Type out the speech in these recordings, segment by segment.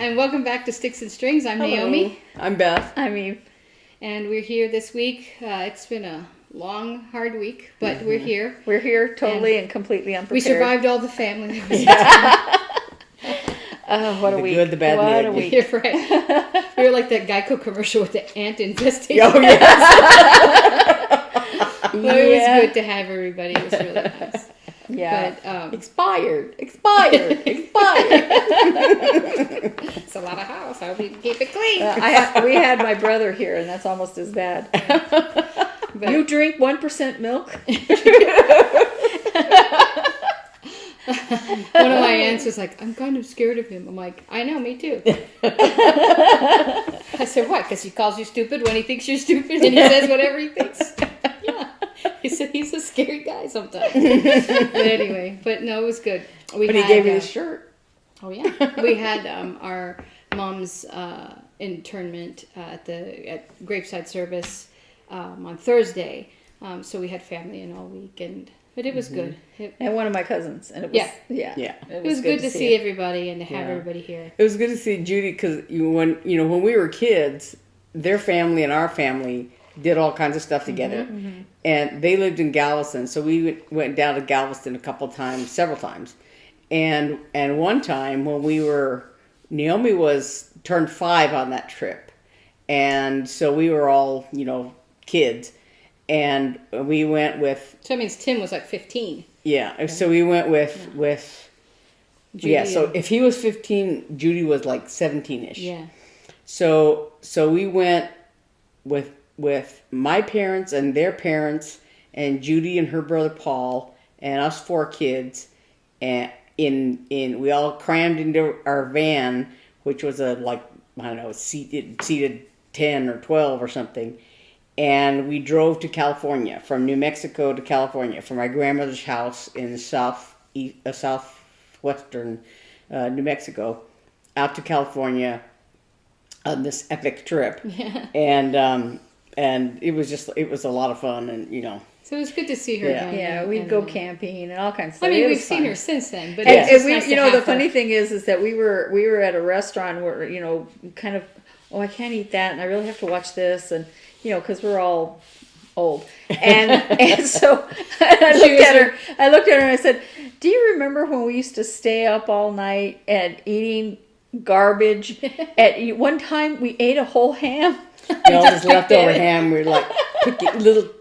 and welcome back to Sticks and Strings. I'm Hello. Naomi. I'm Beth. I'm Eve. And we're here this week. It's been a long, hard week, but we're here. We're here totally and completely unprepared. We survived all the family. Oh, what a The week. good, the bad, what and the a ugly. week. You're right. We were like that Geico commercial with the ant infestation. Oh, yes. But it was good to have everybody. It was really nice. Yeah. But, Expired. it's a lot of house. I hope you can keep it clean. We had my brother here, and that's almost as bad. But You drink 1% milk? one of my aunts was like, I'm kind of scared of him. I'm like, I know, me too. I said, what? Because he calls you stupid when he thinks you're stupid and he says whatever he thinks. Yeah. He said he's a scary guy sometimes. But anyway, but no, it was good. But he gave me the shirt. Oh, yeah. We had our mom's internment at Graveside service on Thursday. So we had family in all week, but it was good. And one of my cousins. And it was, Yeah. It was good to see everybody and to have everybody here. It was good to see Judy because when we were kids, their family and our family did all kinds of stuff together. And they lived in Galveston, so we went down to Galveston several times. And one time when Naomi turned 5 on that trip. And so we were all, kids. And we went with... So that means Tim was like 15. Yeah, okay. So we went with Judy so if he was 15, Judy was like 17-ish. Yeah. So we went with my parents and their parents and Judy and her brother Paul and us 4 kids, and we all crammed into our van, which was seated 10 or 12 or something. And we drove to California, from New Mexico to California, from my grandmother's house in southwestern New Mexico, out to California on this epic trip. Yeah. And it was a lot of fun, and So it was good to see her again. Yeah, we'd go camping and all kinds of stuff. I mean, It we've was seen fun. her since then, but And, it's just we, nice to the have her. funny thing is that we were at a restaurant where, kind of, I can't eat that, and I really have to watch this, and, because we're all old. And so I looked at her and I said, do you remember when we used to stay up all night and eating garbage? At one time we ate a whole ham. all this leftover ham. We were like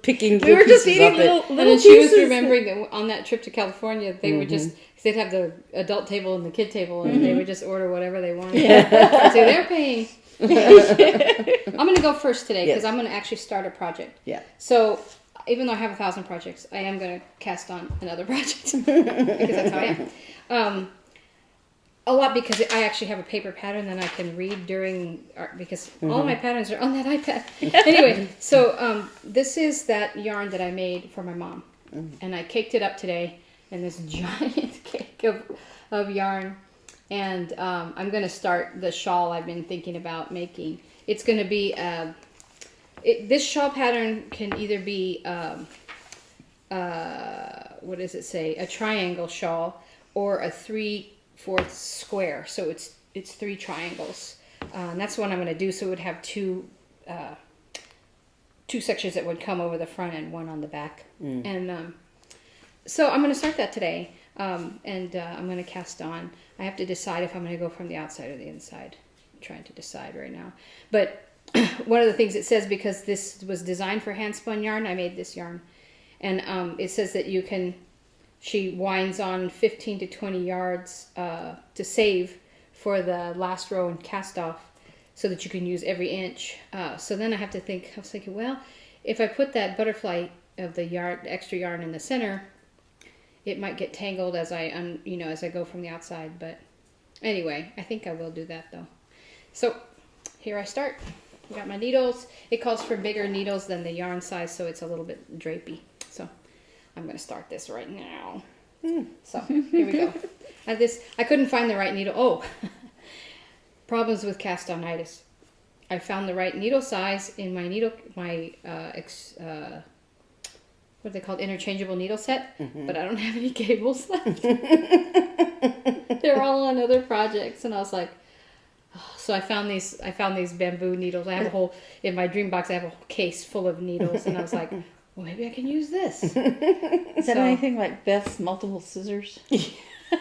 picking. We were just eating little And then she was remembering that on that trip to California, they would they'd have the adult table and the kid table, and they would just order whatever they wanted. So they're paying. I'm going to go first today because I'm going to actually start a project. Yeah. So even though I have 1,000 projects, I am going to cast on another project because that's how I am. A lot because I actually have a paper pattern that I can read during art because all of my patterns are on that iPad. Anyway, so this is that yarn that I made for my mom, and I caked it up today in this giant cake of yarn. And I'm going to start the shawl I've been thinking about making. It's going to be, this shawl pattern can either be, what does it say? A triangle shawl or a 3/4 square. So it's 3 triangles. And that's what I'm going to do. So it would have two sections that would come over the front and one on the back. And so I'm going to start that today. I'm going to cast on. I have to decide if I'm going to go from the outside or the inside. I'm trying to decide right now. But one of the things it says, because this was designed for hand spun yarn, I made this yarn. And it says that she winds on 15 to 20 yards to save for the last row and cast off so that you can use every inch. So then I have to think, I was thinking, well, if I put that butterfly of the extra yarn in the center, it might get tangled as I go from the outside. But anyway, I think I will do that though. So here I start. I got my needles. It calls for bigger needles than the yarn size, so it's a little bit drapey. So I'm going to start this right now. So here we go. I couldn't find the right needle. Oh, problems with cast-on-itis. I found the right needle size in my what are they called? Interchangeable needle set, but I don't have any cables left. They're all on other projects, and I was like, So I found these bamboo needles. I have a whole in my dream box. I have a whole case full of needles, and I was like, well, maybe I can use this. Is that anything like Beth's multiple scissors? Well,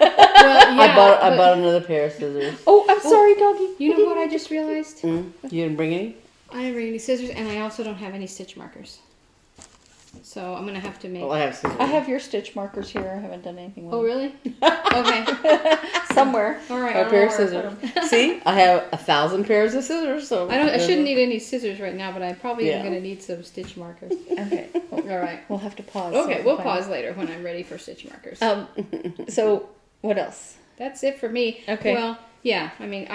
yeah, I bought another pair of scissors. Oh, I'm sorry, doggy. You know what I just realized? You didn't bring any? I didn't bring any scissors, and I also don't have any stitch markers. So I'm gonna have to make. Well, I have scissors. I have your stitch markers here. I haven't done anything with Oh, them. really? Okay. Somewhere. All right. A pair of scissors. See, I have 1,000 pairs of scissors. So I shouldn't need any scissors right now, but I probably am Yeah. gonna need some stitch markers. Okay. All right. We'll have to pause. so Okay, I we'll can find pause later when I'm ready for stitch markers. So, what else? That's it for me. Okay. Well, yeah. I mean,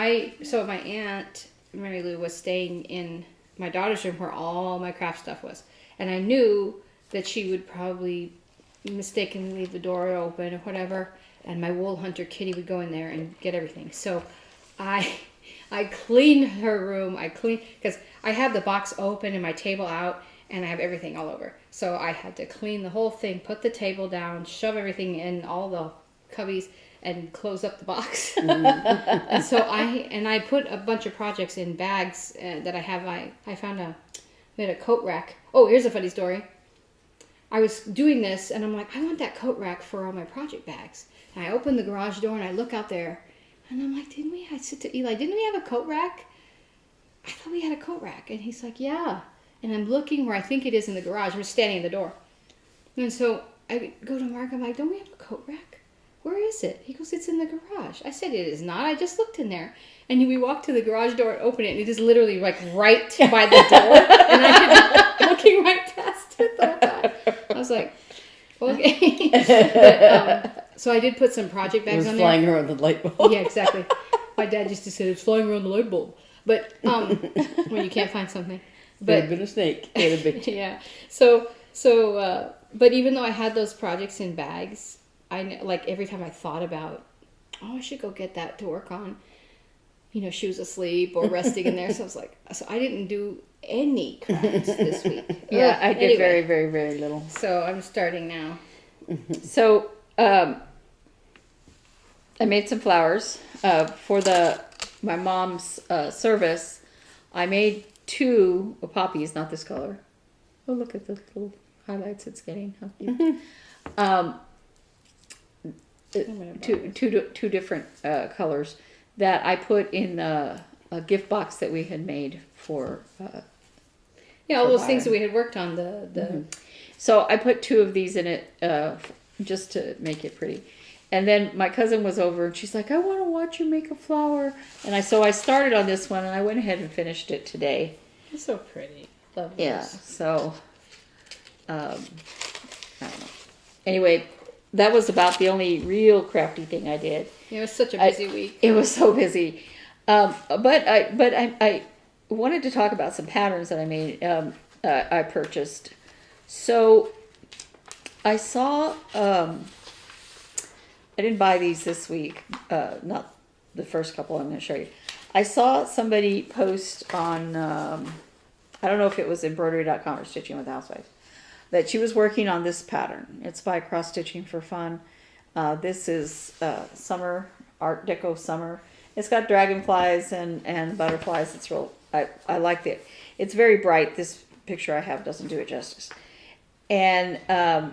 so my aunt Mary Lou was staying in my daughter's room where all my craft stuff was, and I knew that she would probably mistakenly leave the door open or whatever, and my wool hunter Kitty would go in there and get everything. So I cleaned her room. Because I have the box open and my table out, and I have everything all over. So I had to clean the whole thing, put the table down, shove everything in all the cubbies, and close up the box. And so I put a bunch of projects in bags that I have. I found we had a coat rack. Oh, here's a funny story. I was doing this, and I'm like, I want that coat rack for all my project bags. And I open the garage door, and I look out there, and I'm like, I said to Eli, didn't we have a coat rack? I thought we had a coat rack. And he's like, yeah. And I'm looking where I think it is in the garage. I'm standing in the door. And so I go to Mark, I'm like, don't we have a coat rack? Where is it? He goes, it's in the garage. I said, it is not. I just looked in there. And we walked to the garage door and opened it, and it is literally like right by the door. And I had been looking right past it the whole time. I was like, okay. But, so I did put some project bags on there. It was flying around the light bulb. Yeah, exactly. My dad used to say it's flying around the light bulb. But when you can't find something. There had been a snake. It had been. Yeah. So but even though I had those projects in bags, like every time I thought about, I should go get that to work on. She was asleep or resting in there. So I was like, I didn't do any crafts this week. Yeah, I did Anyway, very, very, very little. So I'm starting now. So, I made some flowers for my mom's service. I made 2 poppies, not this color. Oh, look at the little highlights it's getting. How cute. Two different colors that I put in a gift box that we had made for. Yeah, all those things that we had worked on. So I put 2 of these in it just to make it pretty. And then my cousin was over and she's like, I want to watch you make a flower. And so I started on this one and I went ahead and finished it today. It's so pretty. Love those. Yeah, so I don't know. Anyway, that was about the only real crafty thing I did. It was such a busy week. It was so busy. But I wanted to talk about some patterns that I made. I purchased. So I saw. I didn't buy these this week. Not the first couple I'm going to show you. I saw somebody post on. I don't know if it was embroidery.com or Stitching with Housewives, that she was working on this pattern. It's by Cross Stitching for Fun. This is summer, Art Deco summer. It's got dragonflies and butterflies. It's real. I liked it. It's very bright. This picture I have doesn't do it justice. And I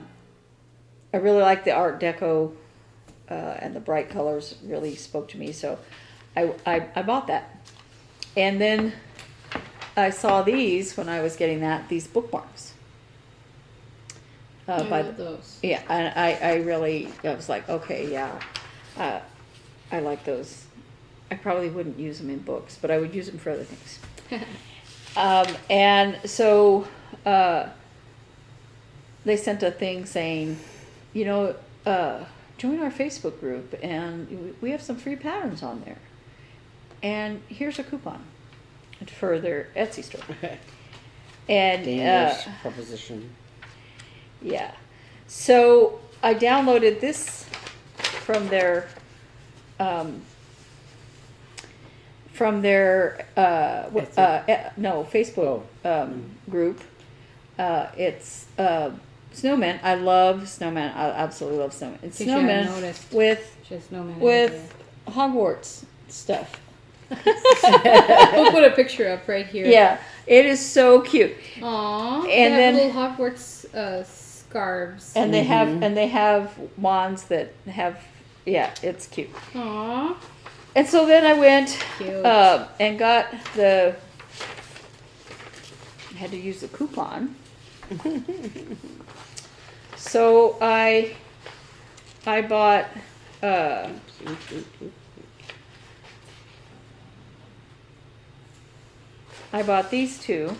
really like the Art Deco and the bright colors really spoke to me. So I bought that. And then I saw these when I was getting these bookmarks. I love those. Yeah, and I was like, okay, yeah, I like those. I probably wouldn't use them in books, but I would use them for other things. And so they sent a thing saying, join our Facebook group, and we have some free patterns on there. And here's a coupon for their Etsy store. And Dangerous proposition. Yeah. So I downloaded this from their Facebook group. It's snowmen. I love snowmen. I absolutely love snowmen. It's snowmen with Just snowmen with Hogwarts stuff. We'll put a picture up right here. Yeah, it is so cute. Aww. And They have then- little Hogwarts scarves. And they have wands that have, yeah, it's cute. Aww. And so then I went Cute. and got I had to use the coupon. So I bought these two.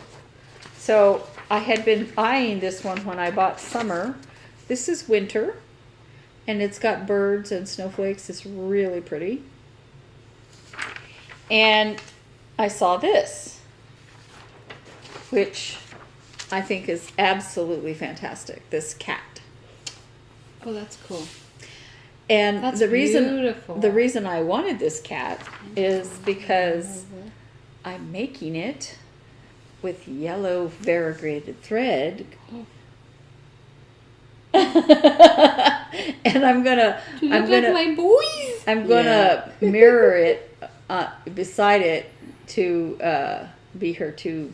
So I had been eyeing this one when I bought summer. This is winter, and it's got birds and snowflakes. It's really pretty. And I saw this, which I think is absolutely fantastic. This cat. Oh, that's cool. And That's the reason beautiful. the reason I wanted this cat is because I'm making it with yellow variegated thread. And I'm gonna my boys. I'm gonna mirror it beside it to be her two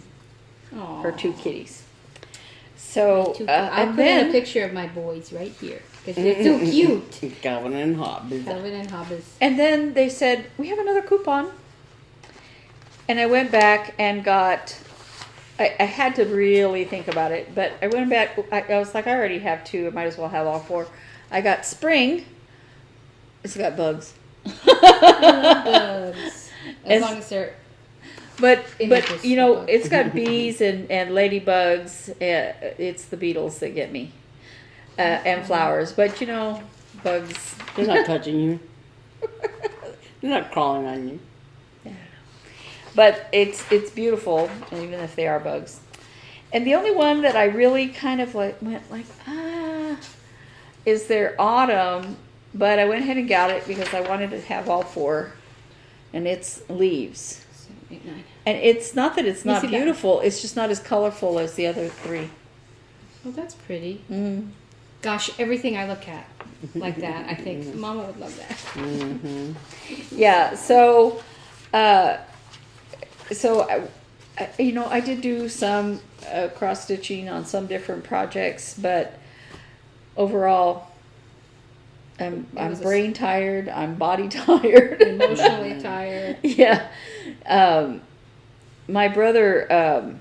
kitties. So I'll and put in a then picture of my boys right here because they're so cute. Calvin and Hobbes. Calvin and Hobbes. and then they said we have another coupon, and I went back and got. I had to really think about it, but I went back. I was like, I already have two. I might as well have all four. I got spring. It's got bugs. Bugs. As long as they're But Images you know, of it's got bees and ladybugs. It's the beetles that get me, and flowers. But you know, bugs. They're not touching you. They're not crawling on you. But it's beautiful, even if they are bugs. And the only one that I really kind of went like is their autumn. But I went ahead and got it because I wanted to have all four, and it's leaves. 7, 8, 9. And it's not that it's not see that? beautiful. It's just not as colorful as the other three. Well, that's pretty. Mm. Gosh, everything I look at like that, I think Mama would love that. Mm-hmm. Yeah. So, you know, I did do some cross stitching on some different projects, but overall, I'm was a- brain tired. I'm body tired. Emotionally tired. Yeah. My brother,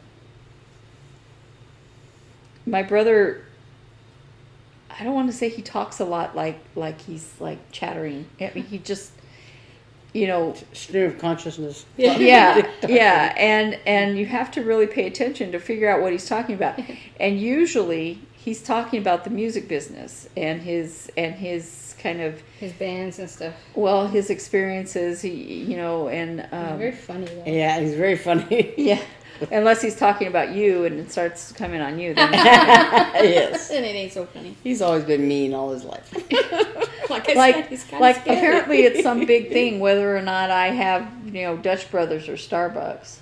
I don't want to say he talks a lot like he's like chattering. I mean, he just, you know, Stream of consciousness. yeah, and you have to really pay attention to figure out what he's talking about. And usually he's talking about the music business and his kind of, His bands and stuff. well, his experiences, you know, and Very funny though. Yeah, he's very funny. yeah, unless he's talking about you and it starts coming on you, then Yes. And it ain't so funny. He's always been mean all his life. Like I like said, he's kinda like scary. apparently it's some big thing whether or not I have, you know, Dutch Brothers or Starbucks.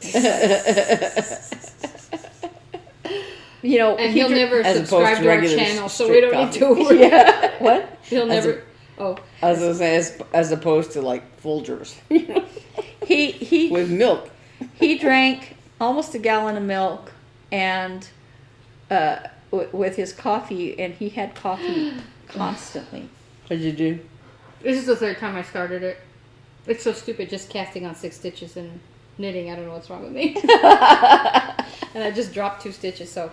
You know, And he'll never As opposed subscribe to to our regular channel, so straight we don't need to coffee. worry. yeah. What? He'll As never. Oh, I was gonna say, as opposed to like Folgers He with milk. he drank almost a gallon of milk and with his coffee, and he had coffee constantly. What'd you do? this is the third time I started it. It's so stupid, just casting on 6 stitches and knitting. I don't know what's wrong with me. And I just dropped 2 stitches, so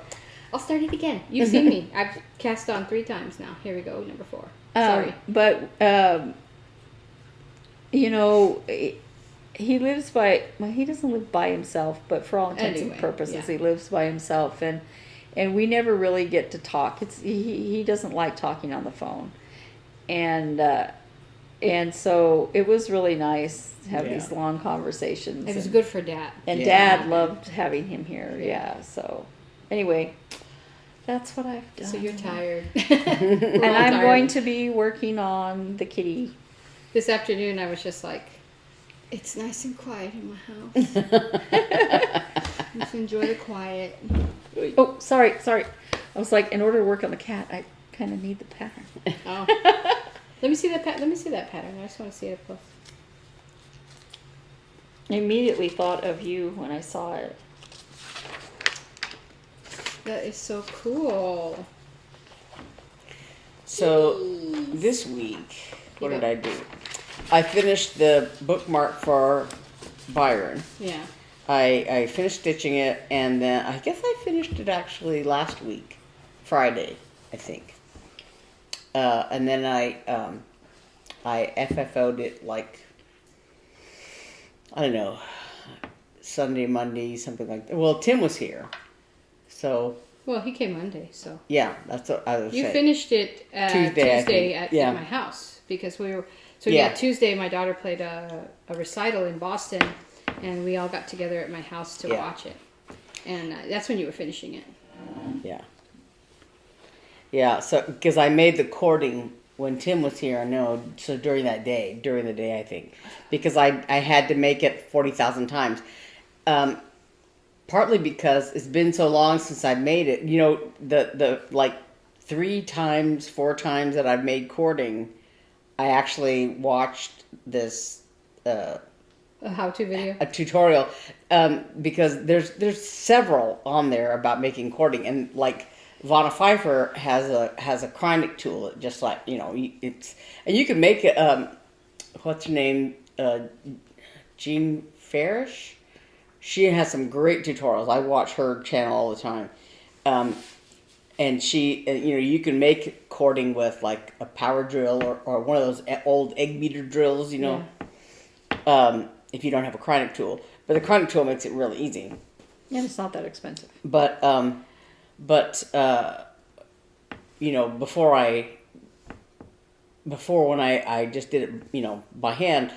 I'll start it again. You've seen me. I've cast on 3 times now. Here we go, number 4. Sorry. But you know, he lives by. Well, he doesn't live by himself, but for all intents Anyway, and purposes, yeah. he lives by himself, and we never really get to talk. He doesn't like talking on the phone, and so it was really nice to have these long conversations. It was and, good for Dad. and Yeah. Dad loved having him here. Yeah. So anyway, that's what I've done. So you're tired. And I'm going to be working on the kitty. This afternoon, I was just like, it's nice and quiet in my house. Just enjoy the quiet. Oh, sorry. I was like, in order to work on the cat, I kind of need the pattern. Oh. Let me see that pattern. I just want to see it up close. I immediately thought of you when I saw it. That is so cool. So this week, what You did go. I do? I finished the bookmark for Byron. Yeah. I finished stitching it, and then I guess I finished it actually last week, Friday, I think. And then I FFO'd it like, I don't know, Sunday, Monday, something like that. Well, Tim was here, so Well, he came Monday, so. yeah, that's what I was You saying. finished it Tuesday, I think. at Yeah. my house because we were. So Yeah. Tuesday my daughter played a recital in Boston, and we all got together at my house to Yeah. watch it, and that's when you were finishing it. Yeah. Yeah, so, because I made the cording when Tim was here, I know, so during the day, I think. Because I had to make it 40,000 times. Partly because it's been so long since I made it. You know, the like 3 times, 4 times that I've made cording, I actually watched this, A how-to video. a tutorial, because there's several on there about making cording, and like Vonna Pfeiffer has a chronic tool, just like, you know, it's, and you can make it. What's her name? Jean Farish. She has some great tutorials. I watch her channel all the time, and she, you know, you can make cording with like a power drill or one of those old egg beater drills, you know. If you don't have a chronic tool, but the chronic tool makes it really easy. Yeah, it's not that expensive. But you know, before when I just did it, you know, by hand,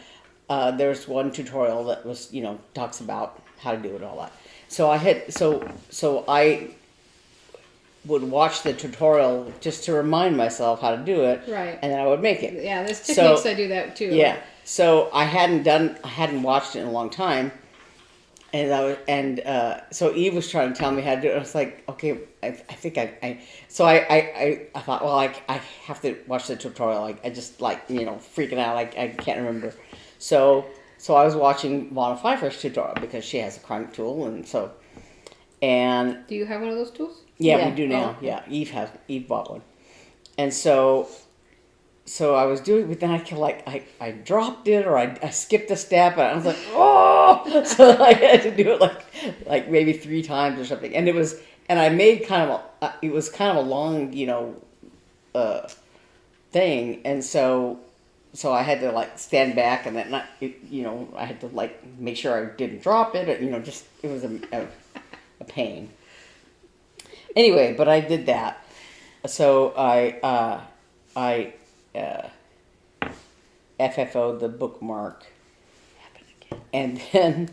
there's one tutorial that was, you know, talks about how to do it and all that. So I would watch the tutorial just to remind myself how to do it, Right. and then I would make it. Yeah, there's So- techniques I do that too. Yeah. So I hadn't watched it in a long time, and so Eve was trying to tell me how to do it. I was like, okay, I think I thought, well, I have to watch the tutorial. I just, like, you know, freaking out. I can't remember. So I was watching Vonna Pfeiffer's tutorial because she has a chronic tool, and Do you have one of those tools? yeah, Yeah. we do now. Oh, okay. Yeah, Eve bought one, and so I was doing, but then I dropped it, or I skipped a step, and I was like, oh, so I had to do it like maybe 3 times or something, and I made it was kind of a long, you know, thing, and so I had to like stand back, and then you know, I had to like make sure I didn't drop it, or, you know, just, it was a pain. Anyway, but I did that. So I FFO'd the bookmark, and then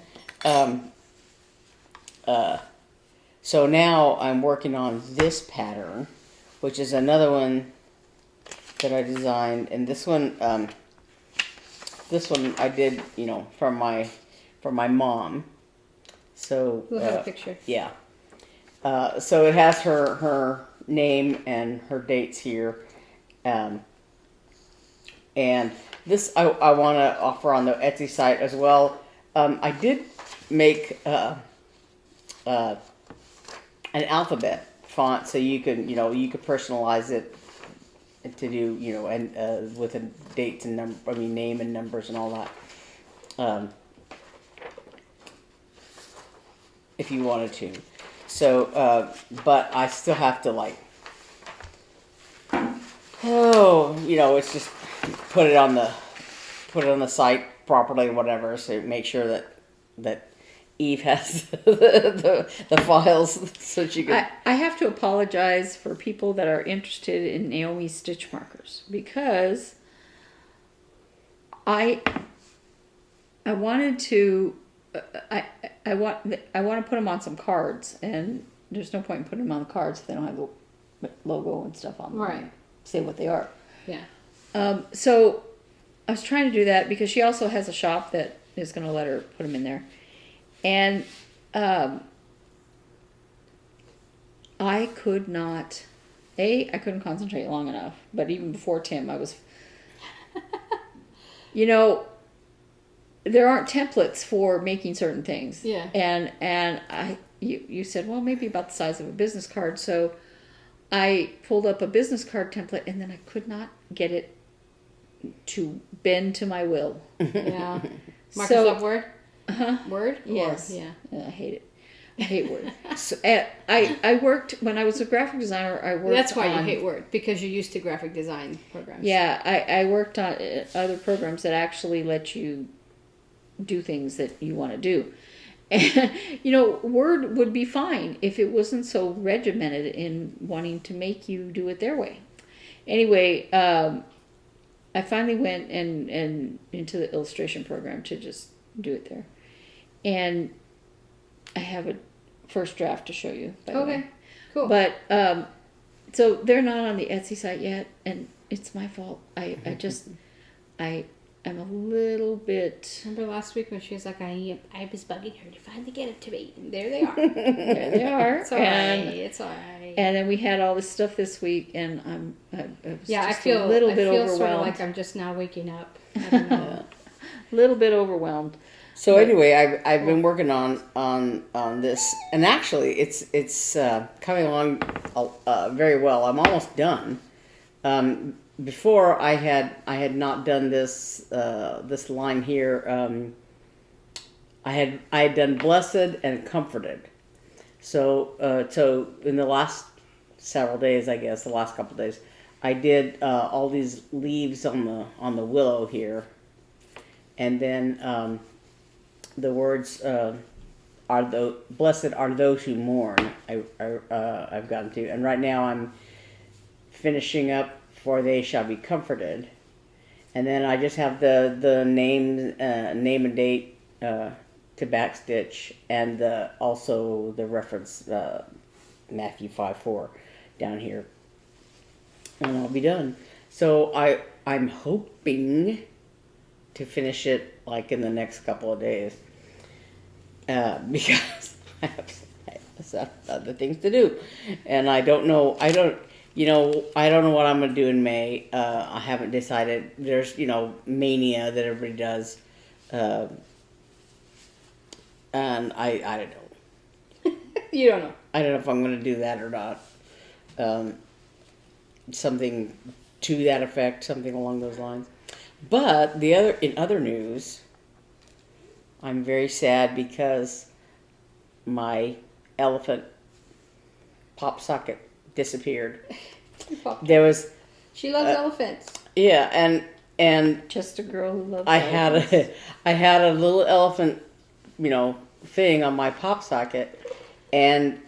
so now I'm working on this pattern, which is another one that I designed, and this one I did, you know, for my mom. So We'll have a picture. yeah. So it has her name and her dates here. And this I want to offer on the Etsy site as well. I did make an alphabet font, so you could personalize it to do, you know, and with the dates and name and numbers and all that. If you wanted to. So, but I still have to, like, you know, it's just put it on the site properly, whatever. So make sure that Eve has the files, so she can. I have to apologize for people that are interested in Naomi's stitch markers, because I wanted to I want to put them on some cards, and there's no point in putting them on the cards if they don't have the logo and stuff on them. Right. Say what they are. Yeah. So I was trying to do that because she also has a shop that is going to let her put them in there. And I could not, I couldn't concentrate long enough. But even before Tim, I was, you know, there aren't templates for making certain things. Yeah. And you said, well, maybe about the size of a business card. So I pulled up a business card template, and then I could not get it to bend to my will. Yeah. Microsoft So- Word? Word? Or- Yes. Yeah. I hate it. I hate Word. So, I worked, when I was a graphic designer, I worked That's why you on- hate Word, because you're used to graphic design programs. Yeah, I worked on other programs that actually let you do things that you want to do. And, Word would be fine if it wasn't so regimented in wanting to make you do it their way. Anyway, I finally went and into the illustration program to just do it there. And I have a first draft to show you, by the way. Okay. Cool. But so they're not on the Etsy site yet, and it's my fault. I'm a little bit. Remember last week when she was like, I was bugging her to finally get it to me. And there they are. There they are. It's all right. It's all right. And then we had all this stuff this week, and I was Yeah, just I feel a little bit sort overwhelmed. of like I'm just now waking up. I don't know. A little bit overwhelmed. So anyway, I've been working on this, and actually, it's coming along very well. I'm almost done. Before I had not done this this line here. I had done blessed and comforted. So in the last several days, I guess the last couple of days, I did all these leaves on the willow here, and then the words blessed are those who mourn. I've gotten to, and right now I'm finishing up, for they shall be comforted, and then I just have the name and date to backstitch, and also the reference Matthew 5:4 down here, and I'll be done. So I'm hoping to finish it like in the next couple of days, because I have other things to do, and I don't know what I'm going to do in May. I haven't decided. There's, Maynia that everybody does. And I don't know. You don't know. I don't know if I'm going to do that or not. Something to that effect, something along those lines. But in other news, I'm very sad because my elephant pop socket disappeared. There was She loves elephants. yeah, and Just a girl who loves I elephants. had a little elephant, thing on my pop socket, and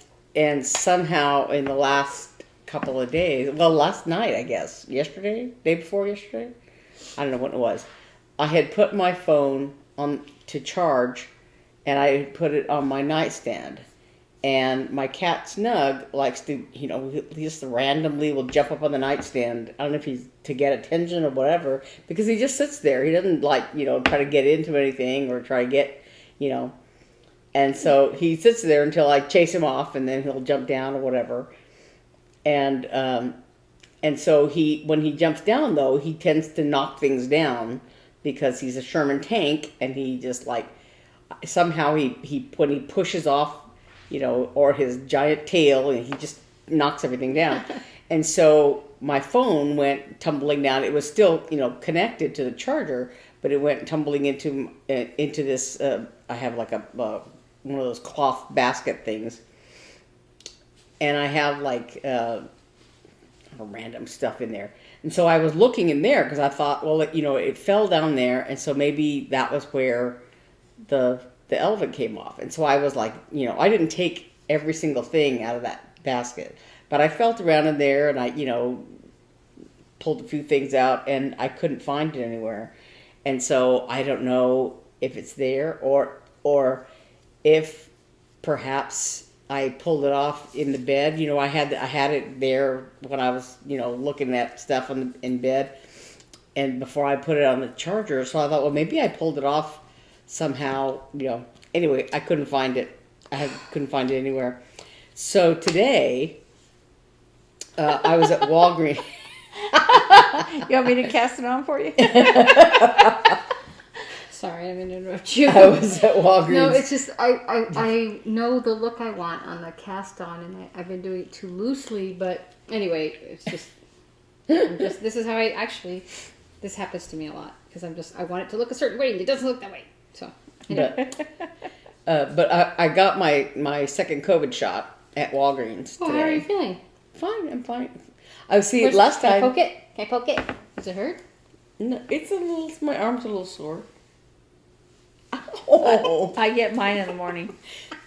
somehow in the last couple of days, well, last night I guess, day before yesterday, I don't know what it was. I had put my phone on to charge, and I put it on my nightstand. And my cat Snug likes to, he just randomly will jump up on the nightstand. I don't know if he's to get attention or whatever, because he just sits there. He doesn't try to get into anything or try to get, And so he sits there until I chase him off, and then he'll jump down or whatever. And so when he jumps down, though, he tends to knock things down because he's a Sherman tank, and he just somehow when he pushes off, or his giant tail, and he just knocks everything down. And so my phone went tumbling down. It was still, connected to the charger, but it went tumbling into this. I have like one of those cloth basket things, and I have random stuff in there. And so I was looking in there because I thought, well, it fell down there, and so maybe that was where the elephant came off. And so I was like, I didn't take every single thing out of that basket, but I felt around in there, and I, pulled a few things out, and I couldn't find it anywhere. And so I don't know if it's there or if perhaps I pulled it off in the bed. I had it there when I was, looking at stuff in bed, and before I put it on the charger. So I thought, well, maybe I pulled it off somehow, Anyway, I couldn't find it. Couldn't find it anywhere. So today, I was at Walgreens. You want me to cast it on for you? Sorry, sorry, I didn't mean to interrupt you. I was at Walgreens. No, it's just I know the look I want on the cast on, and I've been doing it too loosely. But anyway, it's just, this is how I actually. This happens to me a lot because I want it to look a certain way and it doesn't look that way. So. Anyway. But I got my second COVID shot at Walgreens today. Oh, how are you feeling? Fine, I'm fine. I see. Last time. Can I poke it? Can I poke it? Does it hurt? No, it's a little. My arm's a little sore. Oh. I get mine in the morning.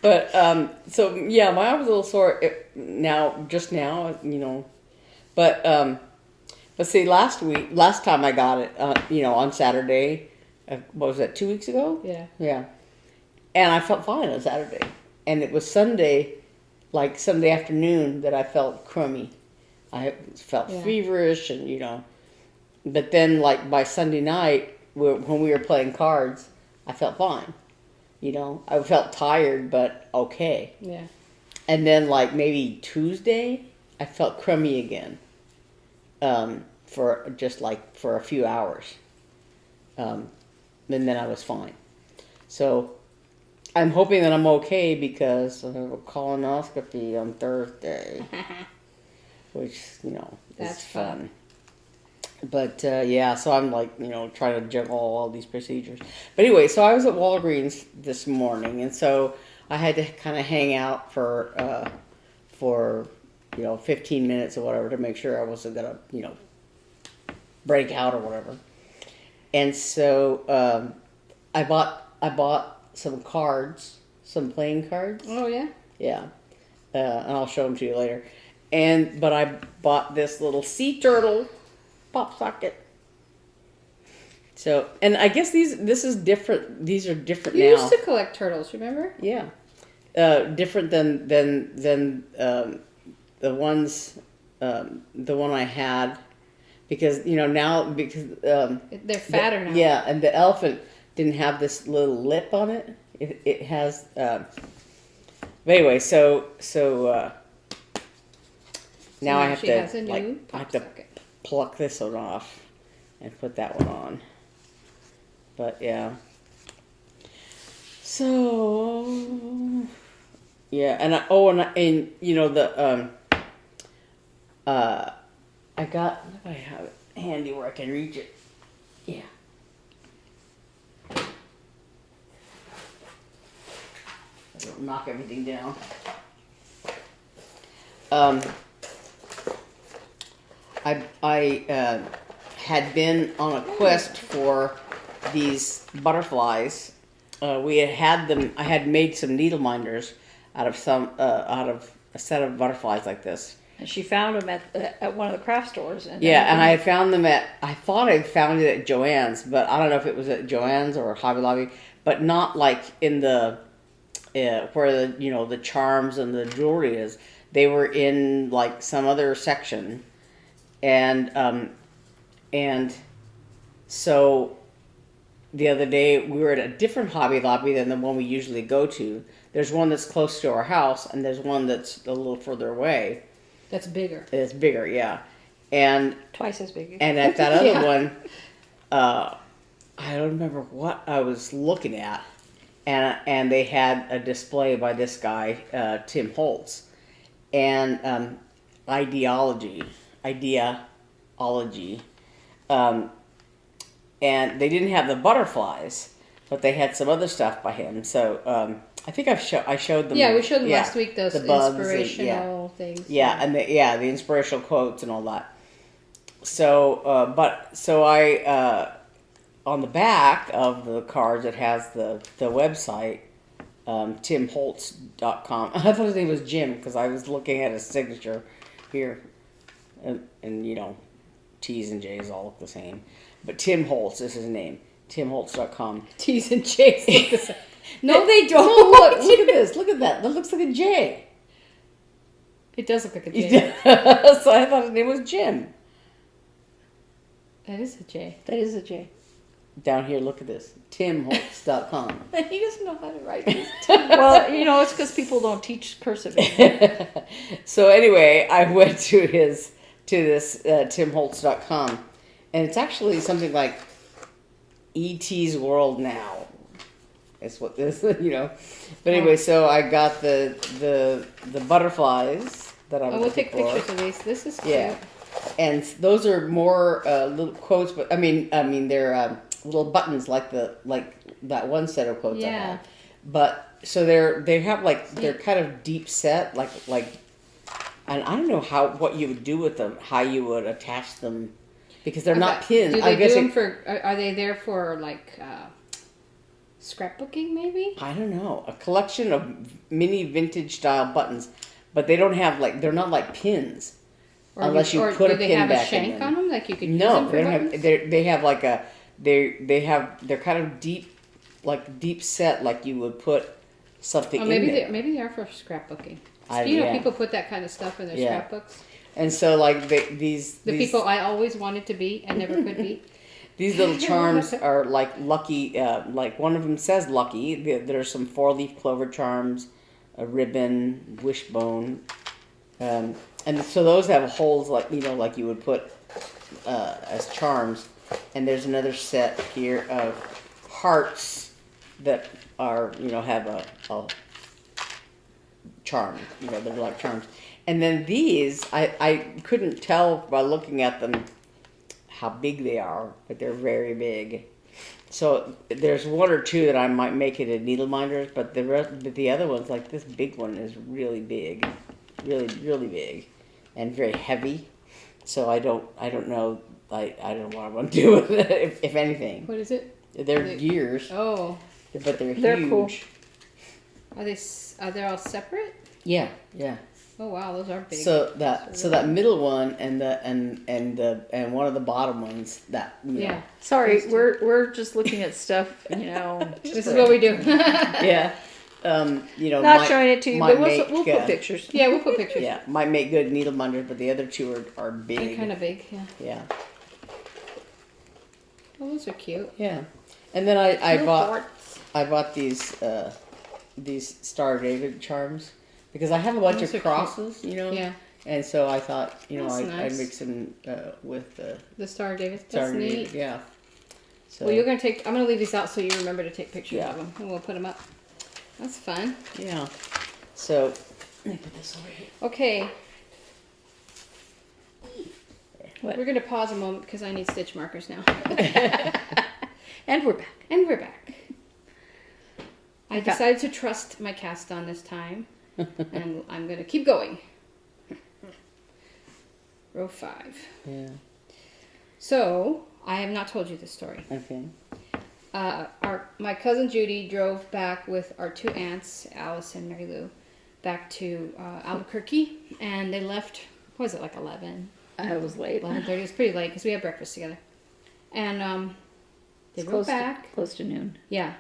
But so yeah, my arm's a little sore just now, you know. But see, last time I got it, on Saturday. What was that? 2 weeks ago? Yeah. Yeah. And I felt fine on Saturday, and it was Sunday afternoon that I felt crummy. I felt feverish, and but then like by Sunday night when we were playing cards, I felt fine. I felt tired, but okay. Yeah. And then like maybe Tuesday, I felt crummy again. For a few hours. And then I was fine. So I'm hoping that I'm okay because I have a colonoscopy on Thursday, which That's is fun. But so I'm like trying to juggle all these procedures. But anyway, so I was at Walgreens this morning, and so I had to kind of hang out for 15 minutes or whatever to make sure I wasn't gonna break out or whatever. And so I bought some cards, some playing cards. Oh yeah. Yeah, and I'll show them to you later. But I bought this little sea turtle pop socket. So, and I guess this is different. These are different You now. used to collect turtles, remember? Yeah, different than the ones the one I had, because now They're fatter now. Yeah, and the elephant didn't have this little lip on it. It has. But anyway, so now I have she to has a new pop socket. Pluck this one off and put that one on. But yeah. So yeah, and I got. If I have it handy where I can reach it. Yeah. I'll knock everything down. I had been on a quest for these butterflies. We had them. I had made some needle minders out of a set of butterflies like this. And she found them at one of the craft stores. And I had found them I thought I found it at Joann's, but I don't know if it was at Joann's or Hobby Lobby, but not like in the where the charms and the jewelry is. They were in like some other section, and so the other day we were at a different Hobby Lobby than the one we usually go to. There's one that's close to our house, and there's one that's a little further away. That's bigger. It's bigger, yeah. And twice as big. And at that other one, I don't remember what I was looking at, and they had a display by this guy, Tim Holtz, and ideology, and they didn't have the butterflies, but they had some other stuff by him. So I think I showed them. Yeah, we showed them last week. Those the bugs inspirational things. Yeah, and the inspirational quotes and all that. So, I on the back of the cards it has the website, timholtz.com. I thought his name was Jim because I was looking at his signature here, and T's and J's all look the same, but Tim Holtz is his name. timholtz.com. T's and J's look the same. No, they don't. Look at this. Look at that. That looks like a J. It does look like a J. So I thought his name was Jim. That is a J. That is a J. Down here, look at this. timholtz.com. He doesn't know how to write this. Well, it's because people don't teach cursive. So anyway, I went to this timholtz.com, and it's actually something like E.T.'s World Now It's what this, But anyway, so I got the butterflies that I was Oh, we'll looking take for. pictures of these. This is cute. Yeah, and those are more little quotes, but I mean they're little buttons like that one set of quotes I Yeah. have. But so they have they're kind of deep set like, and I don't know what you would do with them, how you would attach them, because they're not pinned. Do I they guess do them for? Are they there for like scrapbooking? Maybe. I don't know, a collection of mini vintage style buttons, but they don't have they're not like pins. Unless you put a pin back in them. Do they have a shank on them, like you could use No, them for they don't buttons? have. They have like a. They're kind of deep set, like you would put something Oh, maybe in there. maybe they are for scrapbooking. Yeah. People put that kind of stuff in their scrapbooks. And so these People I always wanted to be and never could be. these little charms are like lucky. Like one of them says lucky. There's some 4-leaf clover charms, a ribbon, wishbone. And so those have holes like you would put as charms. And there's another set here of hearts that are have a charm. They're like charms. And then these I couldn't tell by looking at them how big they are, but they're very big. So there's one or two that I might make it at needle minders, but the other ones, like this big one, is really big, really big, and very heavy. So I don't know. I don't know what I want to do with it, if anything. What is it? They're gears, Oh, but they're huge. Cool. are they all separate? Yeah. Oh wow, those are big. So that middle one and one of the bottom ones yeah. Sorry, we're just looking at stuff, This is what we do. yeah. Not showing it to you, but we'll put pictures. Yeah, we'll put pictures. Yeah, might make good needle minders, but the other two are big. They're kind of big, yeah. Yeah. Oh, those are cute. Yeah. And then I Little bought hearts. these Star of David charms because I have a bunch Those are of crosses, Yeah. And so I thought, That's I'd nice. mix them with The Star of David. Star That's of neat. David. Yeah. So Well, I'm gonna leave these out so you remember to take pictures Yeah. of them, and we'll put them up. That's fun. yeah. So let me put this over here. Okay. What? We're gonna pause a moment because I need stitch markers now. And we're back. And we're back. I decided to trust my cast on this time, and I'm gonna keep going. Row 5. Yeah. So I have not told you this story. Okay. My cousin Judy drove back with our 2 aunts, Alice and Mary Lou, back to Albuquerque, and they left. What was it, like 11? I was late. 11:30. It was pretty late because we had breakfast together, and they rode back. Close to noon. Yeah,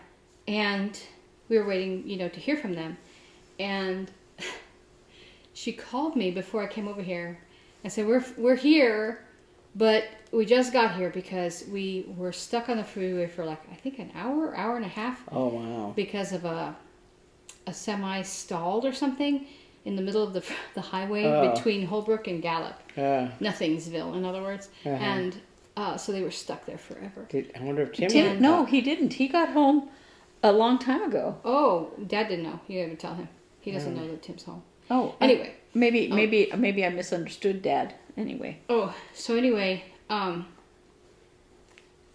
and we were waiting, to hear from them, and she called me before I came over here and said, "We're here, but we just got here because we were stuck on the freeway for I think an hour and a half Oh wow. because of a semi stalled or something in the middle of the highway between Holbrook and Gallup, Nothingsville, in other words, and so they were stuck there forever." I wonder if Tim. No, he didn't. He got home a long time ago. Oh, Dad didn't know. You had to tell him. He doesn't know that Tim's home. Oh, Anyway. maybe I misunderstood Dad. Anyway. Oh, so anyway,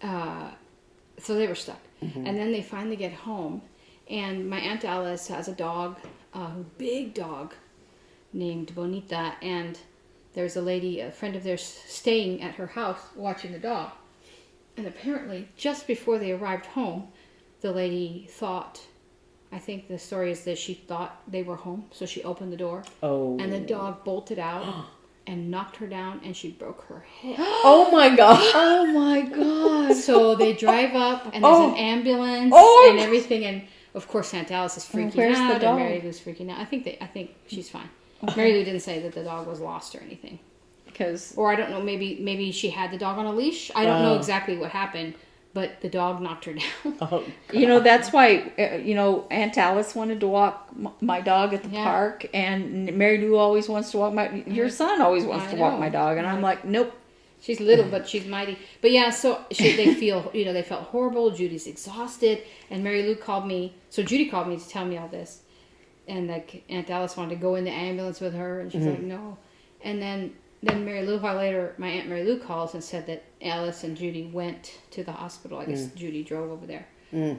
so they were stuck. Mm-hmm. And then they finally get home, and my Aunt Alice has a dog, a big dog, named Bonita, and there's a lady, a friend of theirs, staying at her house watching the dog. And apparently, just before they arrived home, the lady thought, I think the story is that she thought they were home, so she opened the door, Oh. and the dog bolted out and knocked her down, and she broke her head. Oh my God. Oh my God. So they drive up, and there's an ambulance Oh. and everything, and of course Aunt Alice is freaking where's the out, dog? and Mary Lou's freaking out. I think she's fine. Mary Lou didn't say that the dog was lost or anything, Because or I don't know. Maybe she had the dog on a leash. I don't know exactly what happened, but the dog knocked her down. Oh, that's why Aunt Alice wanted to walk my dog at the Yeah. park, and Mary Lou always wants to walk your son always wants I to walk know. my dog, and I'm like, nope. She's little, but she's mighty. But yeah, so they feel, they felt horrible. Judy's exhausted. And Mary Lou called me. So Judy called me to tell me all this. And like Aunt Alice wanted to go in the ambulance with her. And she's like, no. And then Mary Lou, a while later, my Aunt Mary Lou calls and said that Alice and Judy went to the hospital. I guess Judy drove over there.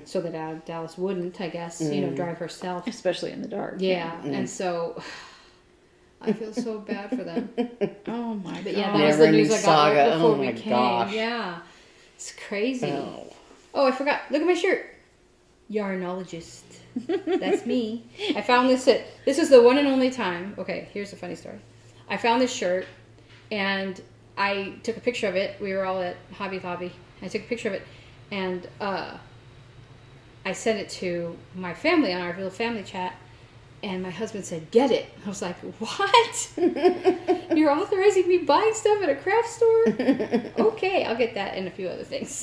So that Aunt Alice wouldn't, I guess, drive herself. Especially in the dark. Yeah. And so I feel so bad for them. Oh my god. But yeah, that was the news I got right before we came. Gosh. Yeah. It's crazy. Oh, I forgot. Look at my shirt. Yarnologist. That's me. I found this this is the one and only time. Okay, here's a funny story. I found this shirt and I took a picture of it. We were all at Hobby Lobby. I took a picture of it and I sent it to my family on our little family chat. And my husband said, get it. I was like, what? You're authorizing me buying stuff at a craft store? Okay, I'll get that and a few other things.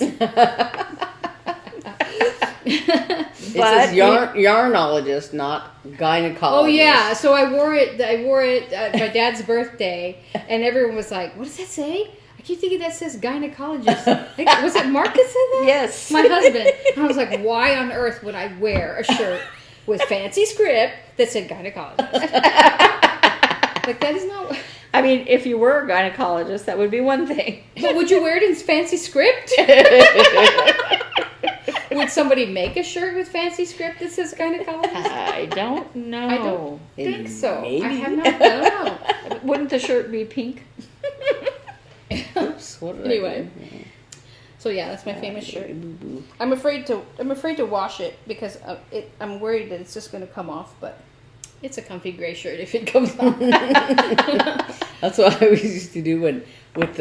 It says yarnologist, not gynecologist. Oh yeah, so I wore it at my dad's birthday, and everyone was like, what does that say? I keep thinking that says gynecologist. Like, was it Marcus in that? Yes. My husband. And I was like, why on earth would I wear a shirt with fancy script that said gynecologist? Like, that is not... I mean, if you were a gynecologist, that would be one thing. But would you wear it in fancy script? Would somebody make a shirt with fancy script that says gynecologist? I don't know. I don't think so. Maybe. I have not. I don't know. Wouldn't the shirt be pink? Oops, what did I Anyway. do? So yeah, that's my famous shirt. I'm afraid to wash it because I'm worried that it's just going to come off, but it's a comfy gray shirt if it comes off. That's what I always used to do with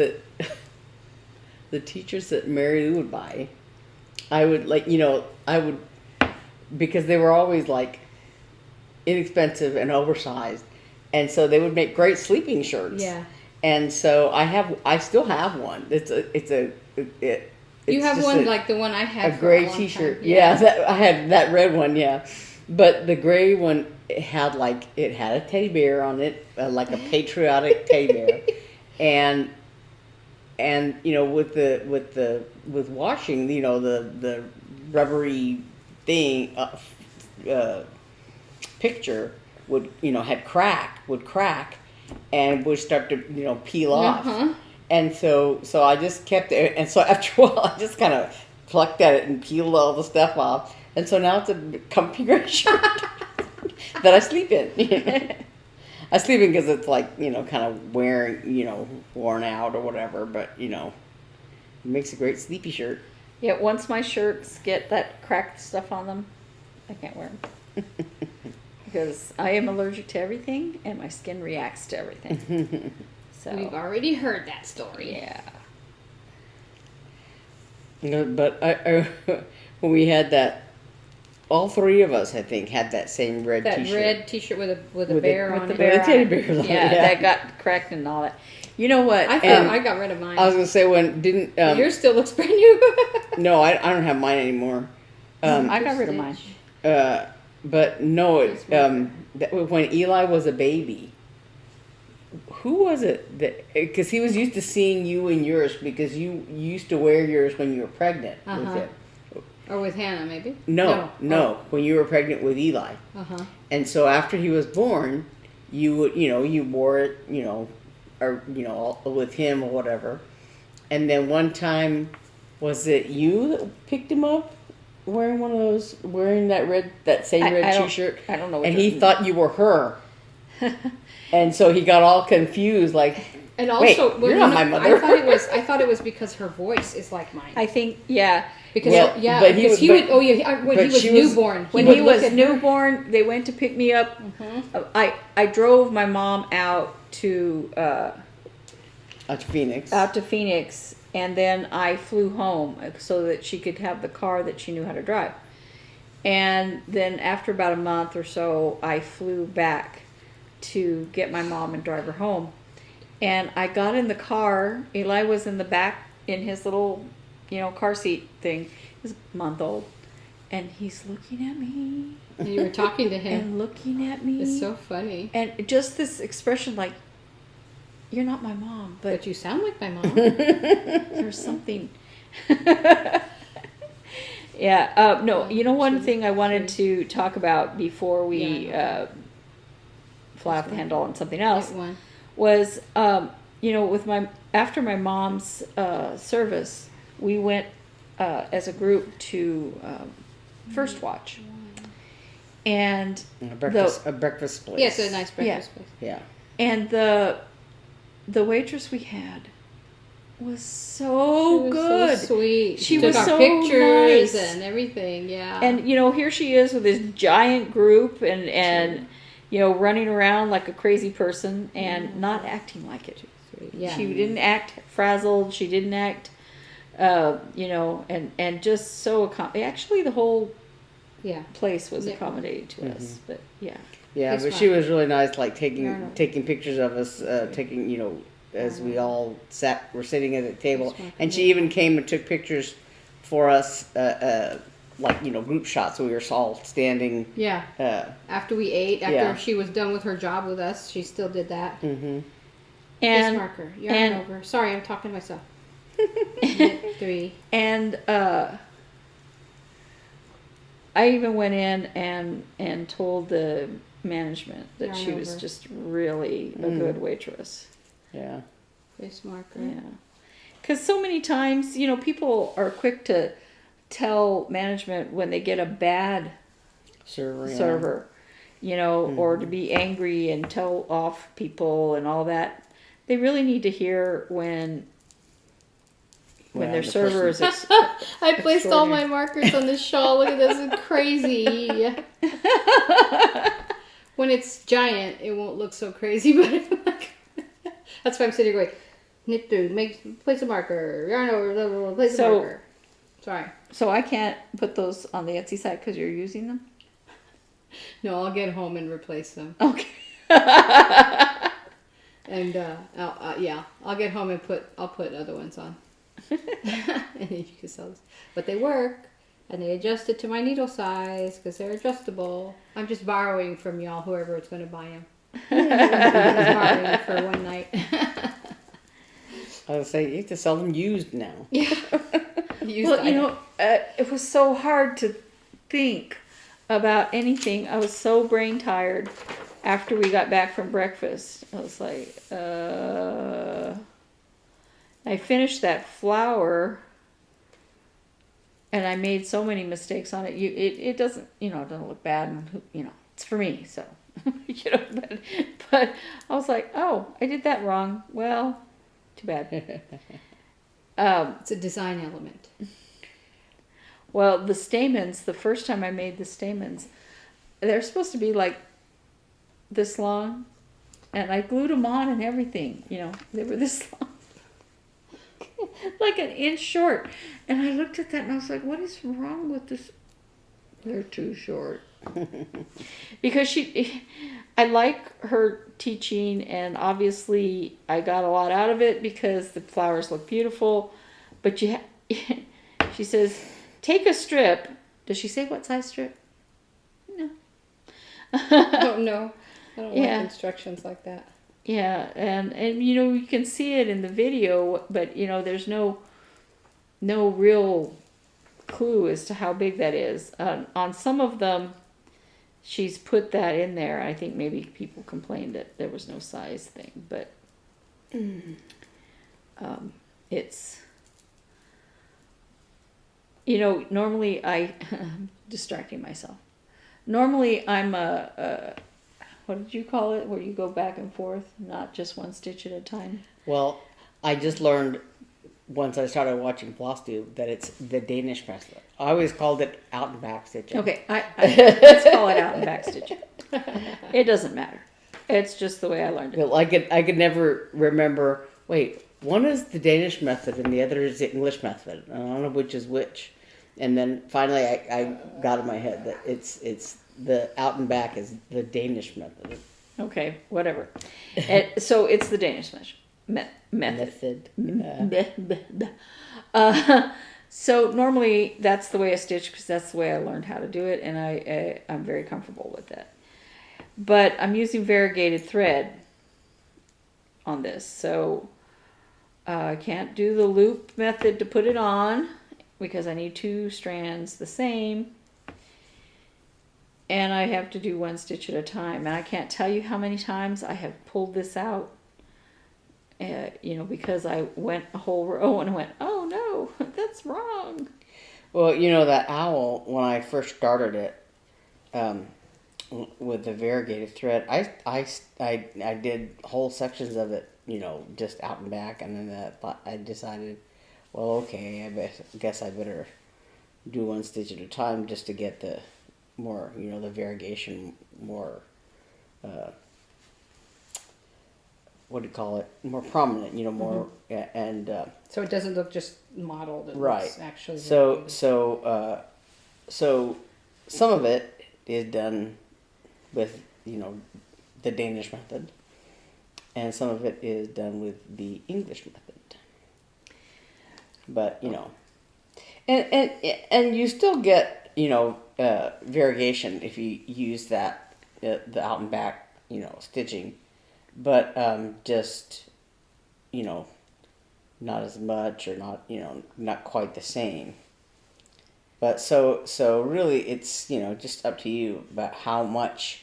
the teachers that Mary Lou would buy. I would because they were always like inexpensive and oversized, and so they would make great sleeping shirts. Yeah. And so I still have one. It's You have just one like the one I had. a gray T-shirt. Yeah, I had that red one. Yeah, but the gray one had it had a teddy bear on it, like a patriotic teddy bear, and with washing, the rubbery thing picture would crack and would start to peel off. Uh-huh. And so I just kept it, and so after a while I just kind of plucked at it and peeled all the stuff off, and so now it's a comfy gray shirt that I sleep in. I sleep in because it's kind of worn out or whatever, but it makes a great sleepy shirt. Yeah, once my shirts get that cracked stuff on them, I can't wear them. Because I am allergic to everything, and my skin reacts to everything. So We've already heard that story. yeah. But I when we had that, all three of us, I think, had that same red That T-shirt. red T-shirt with a bear on with the it. bear With a teddy on bear on it. it, Yeah, yeah. that got cracked and all that. You know what? I thought I got rid of mine. I was gonna say Yours still looks brand new. no, I don't have mine anymore. I got rid of mine. But no, when Eli was a baby, who was it that? Because he was used to seeing you in yours because you used to wear yours when you were pregnant. Was Uh-huh. it? Or with Hannah, maybe? No, when you were pregnant with Eli. Uh-huh. And so after he was born, you would, you wore it, or with him or whatever. And then one time, was it you that picked him up wearing that same red T-shirt? I don't know what And you're- he thought you were her. And so he got all confused, like, And also, wait, you're not my mother. I thought it was because her voice is like mine. I think, yeah. Because Well, yeah, but he because was- he but- would. Oh yeah, when but he was she was- newborn. When would he look was at her. newborn, they went to pick me up. I drove my mom out to Phoenix, and then I flew home so that she could have the car that she knew how to drive. And then after about a month or so, I flew back to get my mom and drive her home. And I got in the car. Eli was in the back in his little, car seat thing. He's a month old. And he's looking at me. And you were talking to him. And looking at me. It's so funny. And just this expression like, you're not my mom, but But you sound like my mom. there's something. Yeah. No, you know, one thing I wanted to talk about before we fly off the handle on something else Right one. was, you know, with after my mom's service, we went as a group to First Watch, and A breakfast place. Yes, a nice breakfast place. Yeah. and the waitress we had was so good. So sweet. She took was our so pictures nice. and everything. Yeah. And you know, here she is with this giant group and you know, running around like a crazy person and not acting like it. yeah. She didn't act frazzled. She didn't act, you know, and just so actually the whole yeah. place was Yeah. accommodated to us. But yeah, Yeah, It's but fun. she was really nice, like taking Yeah, I know. taking pictures of us, taking, you know, as we all were sitting at the table, That's and she even came and took pictures for us, like, you know, group shots. We were all standing. Yeah. After we ate, after Yeah. she was done with her job with us, she still did that. Mm-hmm. Kiss and marker. Yarn and- over. Sorry, I'm talking to myself. Knit 3. and I even went in and told the management that Yarn she was over. just really a good waitress. Yeah. Kiss marker. Yeah. Because so many times, you know, people are quick to tell management when they get a bad Server. Yeah. server, you know, or to be angry and tell off people and all that. They really need to hear when When their the server is I placed all my markers on this shawl. Look at this. It's crazy. When it's giant, it won't look so crazy, but that's why I'm sitting here going, knit through, place a marker, yarn over, blah, blah, blah, place a So- marker. Sorry. So I can't put those on the Etsy site because you're using them? No, I'll get home and replace them. Okay. And I'll get home and I'll put other ones on. And then you can sell this. But they work, and they adjust it to my needle size because they're adjustable. I'm just borrowing from y'all, whoever is going to buy them. Borrowing for one night. I was saying you have to sell them used now. Yeah. Well, you know, it was so hard to think about anything. I was so brain tired after we got back from breakfast. I was like, I finished that flower and I made so many mistakes on it. It doesn't, you know, it doesn't look bad, and you know, it's for me, so you know. But I was like, oh, I did that wrong. Well, too bad. It's a design element. Well, the stamens, the first time I made the stamens, they're supposed to be like this long, and I glued them on and everything, you know, they were this long, like an inch short. And I looked at that and I was like, what is wrong with this? They're too short. Because I like her teaching, and obviously I got a lot out of it because the flowers look beautiful, but she says, take a strip. Does she say what size strip? No. I don't know. I don't Yeah. like instructions like that. Yeah, and you know, you can see it in the video, but you know, there's no real clue as to how big that is. On some of them, she's put that in there. I think maybe people complained that there was no size thing, but it's, you know, normally I'm distracting myself. Normally I'm what did you call it, where you go back and forth, not just one stitch at a time? Well, I just learned once I started watching Floss Do that it's the Danish method. I always called it out and back stitching. Okay, let's call it out and back stitching. It doesn't matter. It's just the way I learned it. Well, I could never remember. Wait, one is the Danish method and the other is the English method. I don't know which is which. And then finally, I got in my head that it's the out and back is the Danish method. Okay, whatever. So it's the Danish method. So normally that's the way I stitch because that's the way I learned how to do it, and I'm very comfortable with that. But I'm using variegated thread on this. So I can't do the loop method to put it on because I need 2 strands the same. And I have to do 1 stitch at a time. And I can't tell you how many times I have pulled this out, because I went a whole row and went, oh no, that's wrong. Well, that owl, when I first started it, with the variegated thread, I did whole sections of it, just out and back, and then I decided, well, okay, I guess I better do 1 stitch at a time just to get the more, the variegation more, what do you call it, more prominent, more, and So it doesn't look just modeled. It right. looks actually. So some of it is done with, the Danish method, and some of it is done with the English method. But, and you still get, variegation if you use that, the out and back, stitching, but just, not as much, or not, not quite the same. But so really it's, just up to you about how much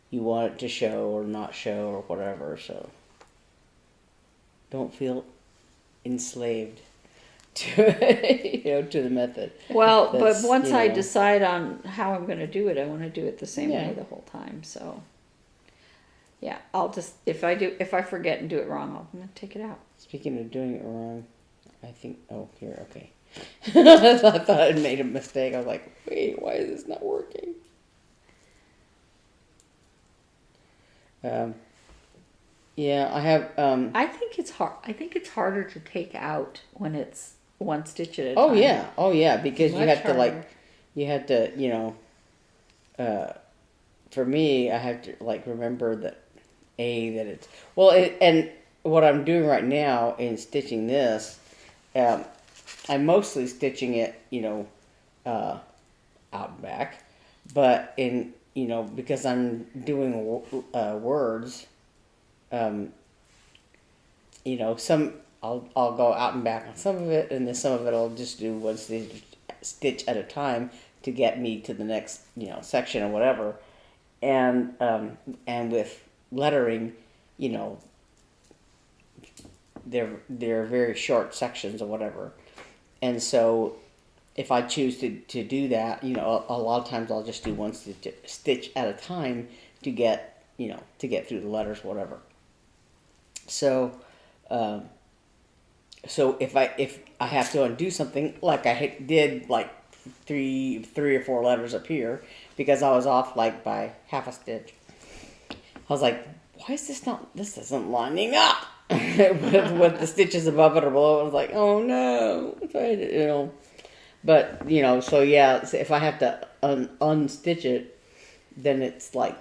you want it to show or not show or whatever. So don't feel enslaved to, to the method. Well, That's, but once I decide on how I'm going to do it, I want to do it the same way the whole time. So yeah, I'll just, if I forget and do it wrong, I'm going to take it out. Speaking of doing it wrong, I think, here, okay. I thought I'd made a mistake. I was like, wait, why is this not working? Yeah, I have. I think it's hard. I think it's harder to take out when it's 1 stitch at a Oh time. yeah, because you Much have to harder. for me, I have to remember that it's and what I'm doing right now in stitching this, I'm mostly stitching it, out and back, but because I'm doing words, some I'll go out and back on some of it, and then some of it I'll just do 1 stitch at a time to get me to the next section or whatever, and with lettering, they're very short sections or whatever, and so if I choose to do that, a lot of times I'll just do 1 stitch at a time to get through the letters, whatever. So, so if I have to undo something, like I did, three or 4 letters up here because I was off by half a stitch. I was like, why is this isn't lining up with the stitches above it or below it. I was like, oh no, but so yeah, so if I have to unstitch it, then it's like,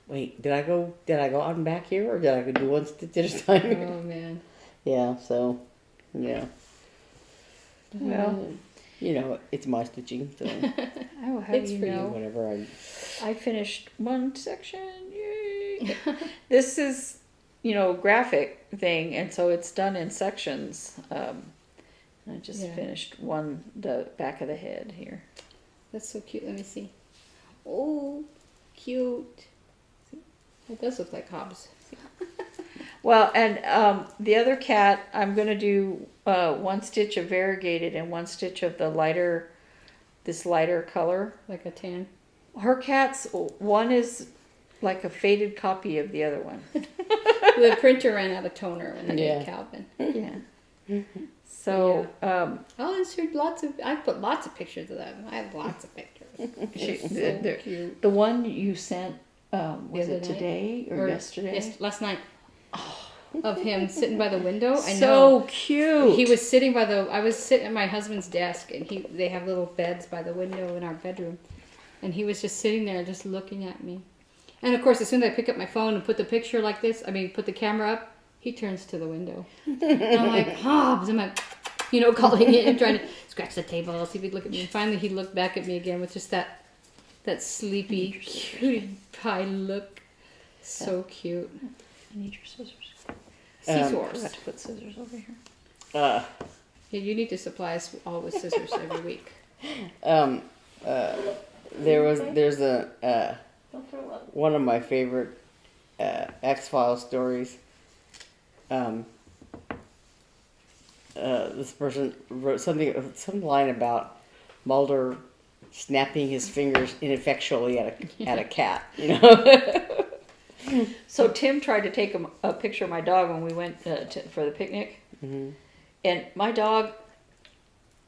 wait, did I go on back here, or did I do 1 stitch at a time? Oh man. Yeah, so yeah. Well, it's my stitching, so I will have It's you for you. know. whatever I finished 1 section. Yay! This is, graphic thing, and so it's done in sections. I just finished the back of the head here. That's so cute. Let me see. Oh, cute. It does look like Hobbs. Well, and the other cat, I'm going to do 1 stitch of variegated and 1 stitch of this lighter color. Like a tan. Her cat's, one is like a faded copy of the other one. The printer ran out of toner when they Yeah. made Calvin. Yeah. So, I'll insert I put lots of pictures of them. I have lots of pictures. So cute. the one you sent, was other it night? today or yesterday? Yes, last night. Of him sitting by the window. I know. So cute. He was sitting I was sitting at my husband's desk, and they have little beds by the window in our bedroom. And he was just sitting there just looking at me. And of course, as soon as I pick up my phone and put the picture like this, put the camera up, he turns to the window. And I'm like, Hobbs, I'm like, calling him, trying to scratch the table, see if he'd look at me. And finally he looked back at me again with just that sleepy, cutie pie look. So cute. I need your scissors. I Scissors. forgot to put scissors over here. Uh, Yeah, you need to supply us all with scissors every week. there's a Don't throw up. one of my favorite X-Files stories. This person wrote some line about Mulder snapping his fingers ineffectually at a cat. You know. So Tim tried to take a picture of my dog when we went for the picnic. Mm-hmm. And my dog,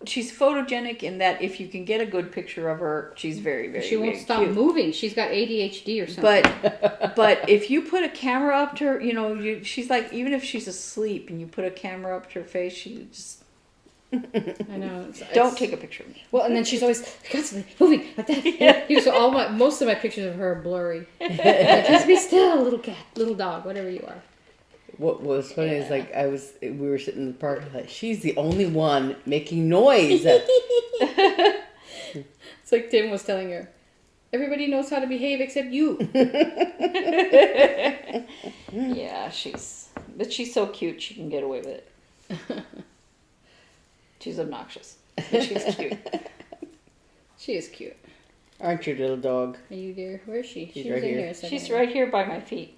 she's photogenic in that if you can get a good picture of her, she's very, very, She won't very stop cute. moving. She's got ADHD or something. But if you put a camera up to her, you know, she's like, even if she's asleep and you put a camera up to her face, she just I know. don't take a picture of me. Well, and then she's always constantly moving like that. Yeah. So most of my pictures of her are blurry. Like, just be still, little cat, little dog, whatever you are. What was funny is like we were sitting in the park. Like, she's the only one making noise. It's like Tim was telling her, everybody knows how to behave except you. Yeah, but she's so cute, she can get away with it. She's obnoxious, but she's cute. She is cute. Aren't you, little dog? Are you there? Where is she? She's right in here. there a second She's ago. right here by my feet.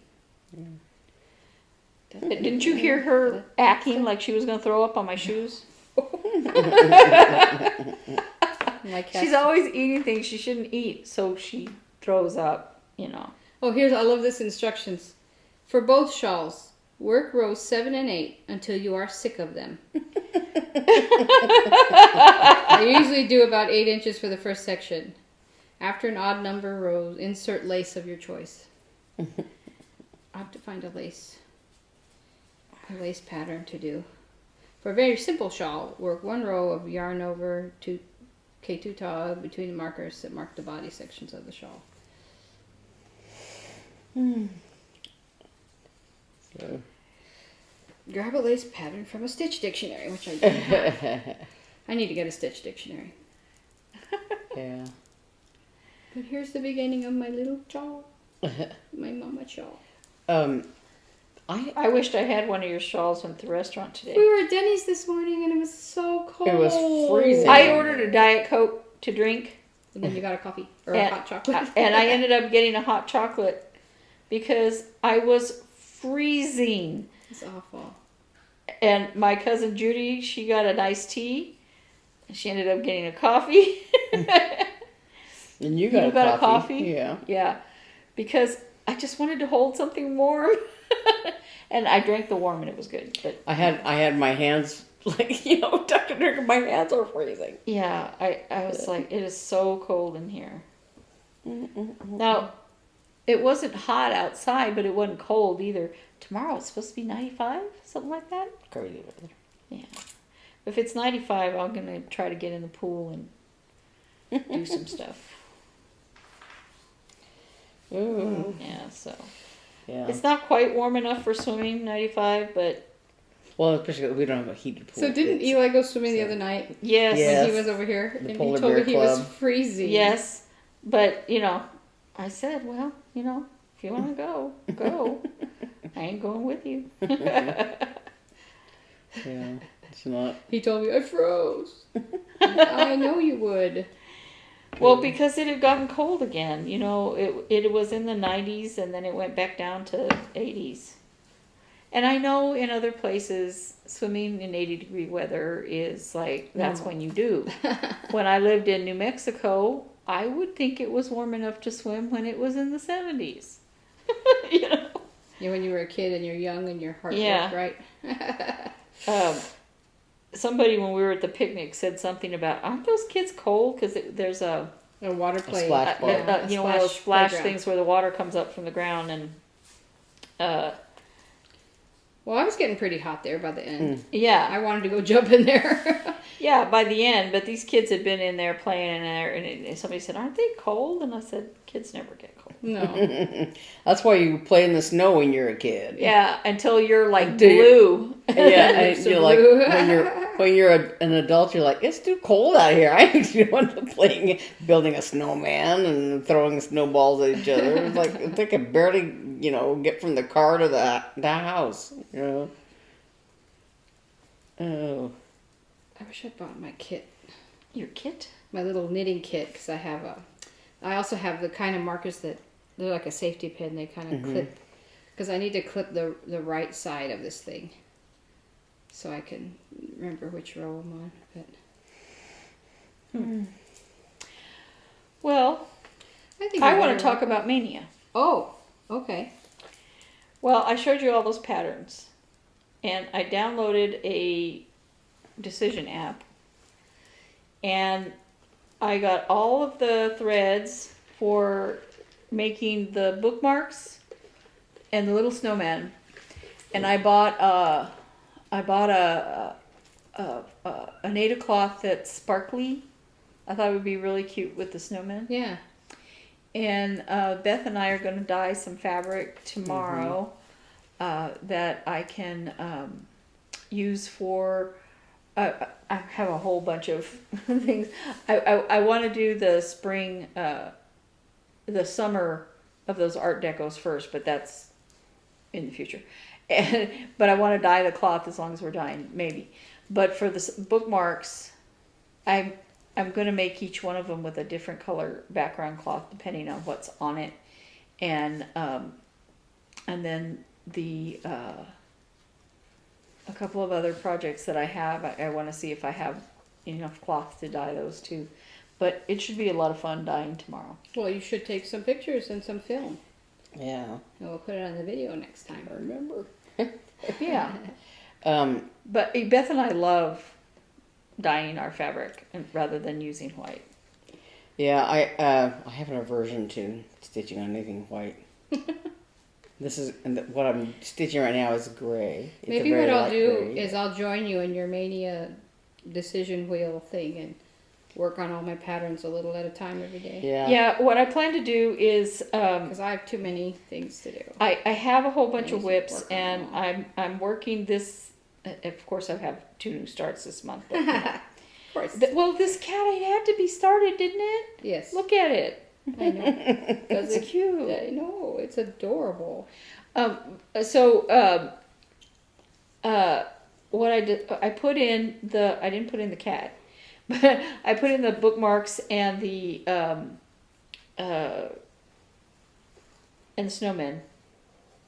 Didn't you hear her acting like she was going to throw up on my shoes? My cat. She's always eating things she shouldn't eat, so she throws up, you know. Oh, I love this instructions. For both shawls, work rows 7 and 8 until you are sick of them. I usually do about 8 inches for the first section. After an odd number rows, insert lace of your choice. I have to find a lace pattern to do. For a very simple shawl, work 1 row of yarn over K2 tog between the markers that mark the body sections of the shawl. So. Grab a lace pattern from a stitch dictionary, which I don't have. I need to get a stitch dictionary. Yeah. But here's the beginning of my little shawl. My mama shawl. I wished I had one of your shawls went to the restaurant today. We were at Denny's this morning and it was so cold. It was freezing. I ordered a Diet Coke to drink. And then you got a coffee or a hot chocolate. And I ended up getting a hot chocolate because I was freezing. It's awful. And my cousin Judy, she got an iced tea. And she ended up getting a coffee. And you got a a coffee? Yeah. Yeah. Because I just wanted to hold something warm. And I drank the warm and it was good. But I had my hands like, tucked in there. My hands are freezing. yeah, I was like, it is so cold in here. Now, it wasn't hot outside, but it wasn't cold either. Tomorrow it's supposed to be 95, something like that. Crazy weather. Yeah. If it's 95, I'm going to try to get in the pool and do some stuff. Ooh. Yeah, so. Yeah. It's not quite warm enough for swimming, 95, but Well, especially we don't have a heated pool. So didn't It's- Eli go swimming the other night yes. Yeah. when he was over here? The And Polar he told me Bear he was Club. freezing. Yes, but, I said, well, if you want to go, go. I ain't going with you. Yeah, it's not. He told me I froze. I know you would. Well, because it had gotten cold again. It was in the 90s and then it went back down to 80s. And I know in other places, swimming in 80-degree weather is like, that's when you do. When I lived in New Mexico, I would think it was warm enough to swim when it was in the 70s. Yeah, when you were a kid and you're young and your heart Yeah. worked right. Somebody, when we were at the picnic, said something about, aren't those kids cold? Because there's a water play. splash park. one of those splash playground. things where the water comes up from the ground and Well, I was getting pretty hot there by the end. yeah, I wanted to go jump in there. yeah. By the end, but these kids had been in there playing in there, and somebody said, "Aren't they cold?" And I said, "Kids never get cold." No. That's why you play in the snow when you're a kid. Yeah, until you're like Do you- blue. Yeah, and So you're like blue. when you're an adult, you're like, it's too cold out here. I don't want to playing building a snowman and throwing snowballs at each other. It's like they could barely, get from the car to the house. Oh. I wish I bought my kit, Your kit? my little knitting kit, because I also have the kind of markers that they're like a safety pin. They kind of clip, because I need to clip the right side of this thing, so I can remember which row I'm on. But Well, I want to talk about Maynia. Oh, okay. Well, I showed you all those patterns, and I downloaded a decision app, and I got all of the threads for making the bookmarks and the little snowman, and I bought a native cloth that's sparkly. I thought it would be really cute with the snowman. Yeah. And Beth and I are going to dye some fabric tomorrow that I can use for. I have a whole bunch of things. I want to do the spring, the summer of those Art Decos first, but that's in the future. But I want to dye the cloth as long as we're dyeing, maybe. But for the bookmarks, I'm going to make each one of them with a different color background cloth depending on what's on it, and then a couple of other projects that I have. I want to see if I have enough cloth to dye those too, but it should be a lot of fun dyeing tomorrow. Well, you should take some pictures and some film, Yeah. and we'll put it on the video next time. I remember. Yeah. But Beth and I love dyeing our fabric rather than using white. Yeah, I have an aversion to stitching on anything white. What I'm stitching right now is gray. It's Maybe a very what I'll light do gray. is I'll join you in your Maynia decision wheel thing and work on all my patterns a little at a time every day. Yeah. Yeah, what I plan to do is Because I have too many things to do. I have a whole bunch I of need to whips, work on and them all. I'm working this. Of course, I have 2 new starts this month. But, Of course. well, this cat it had to be started, didn't it? Yes. Look at it. I know. Because It's cute. I know. It's adorable. What I did, I didn't put in the cat, but I put in the bookmarks and the snowmen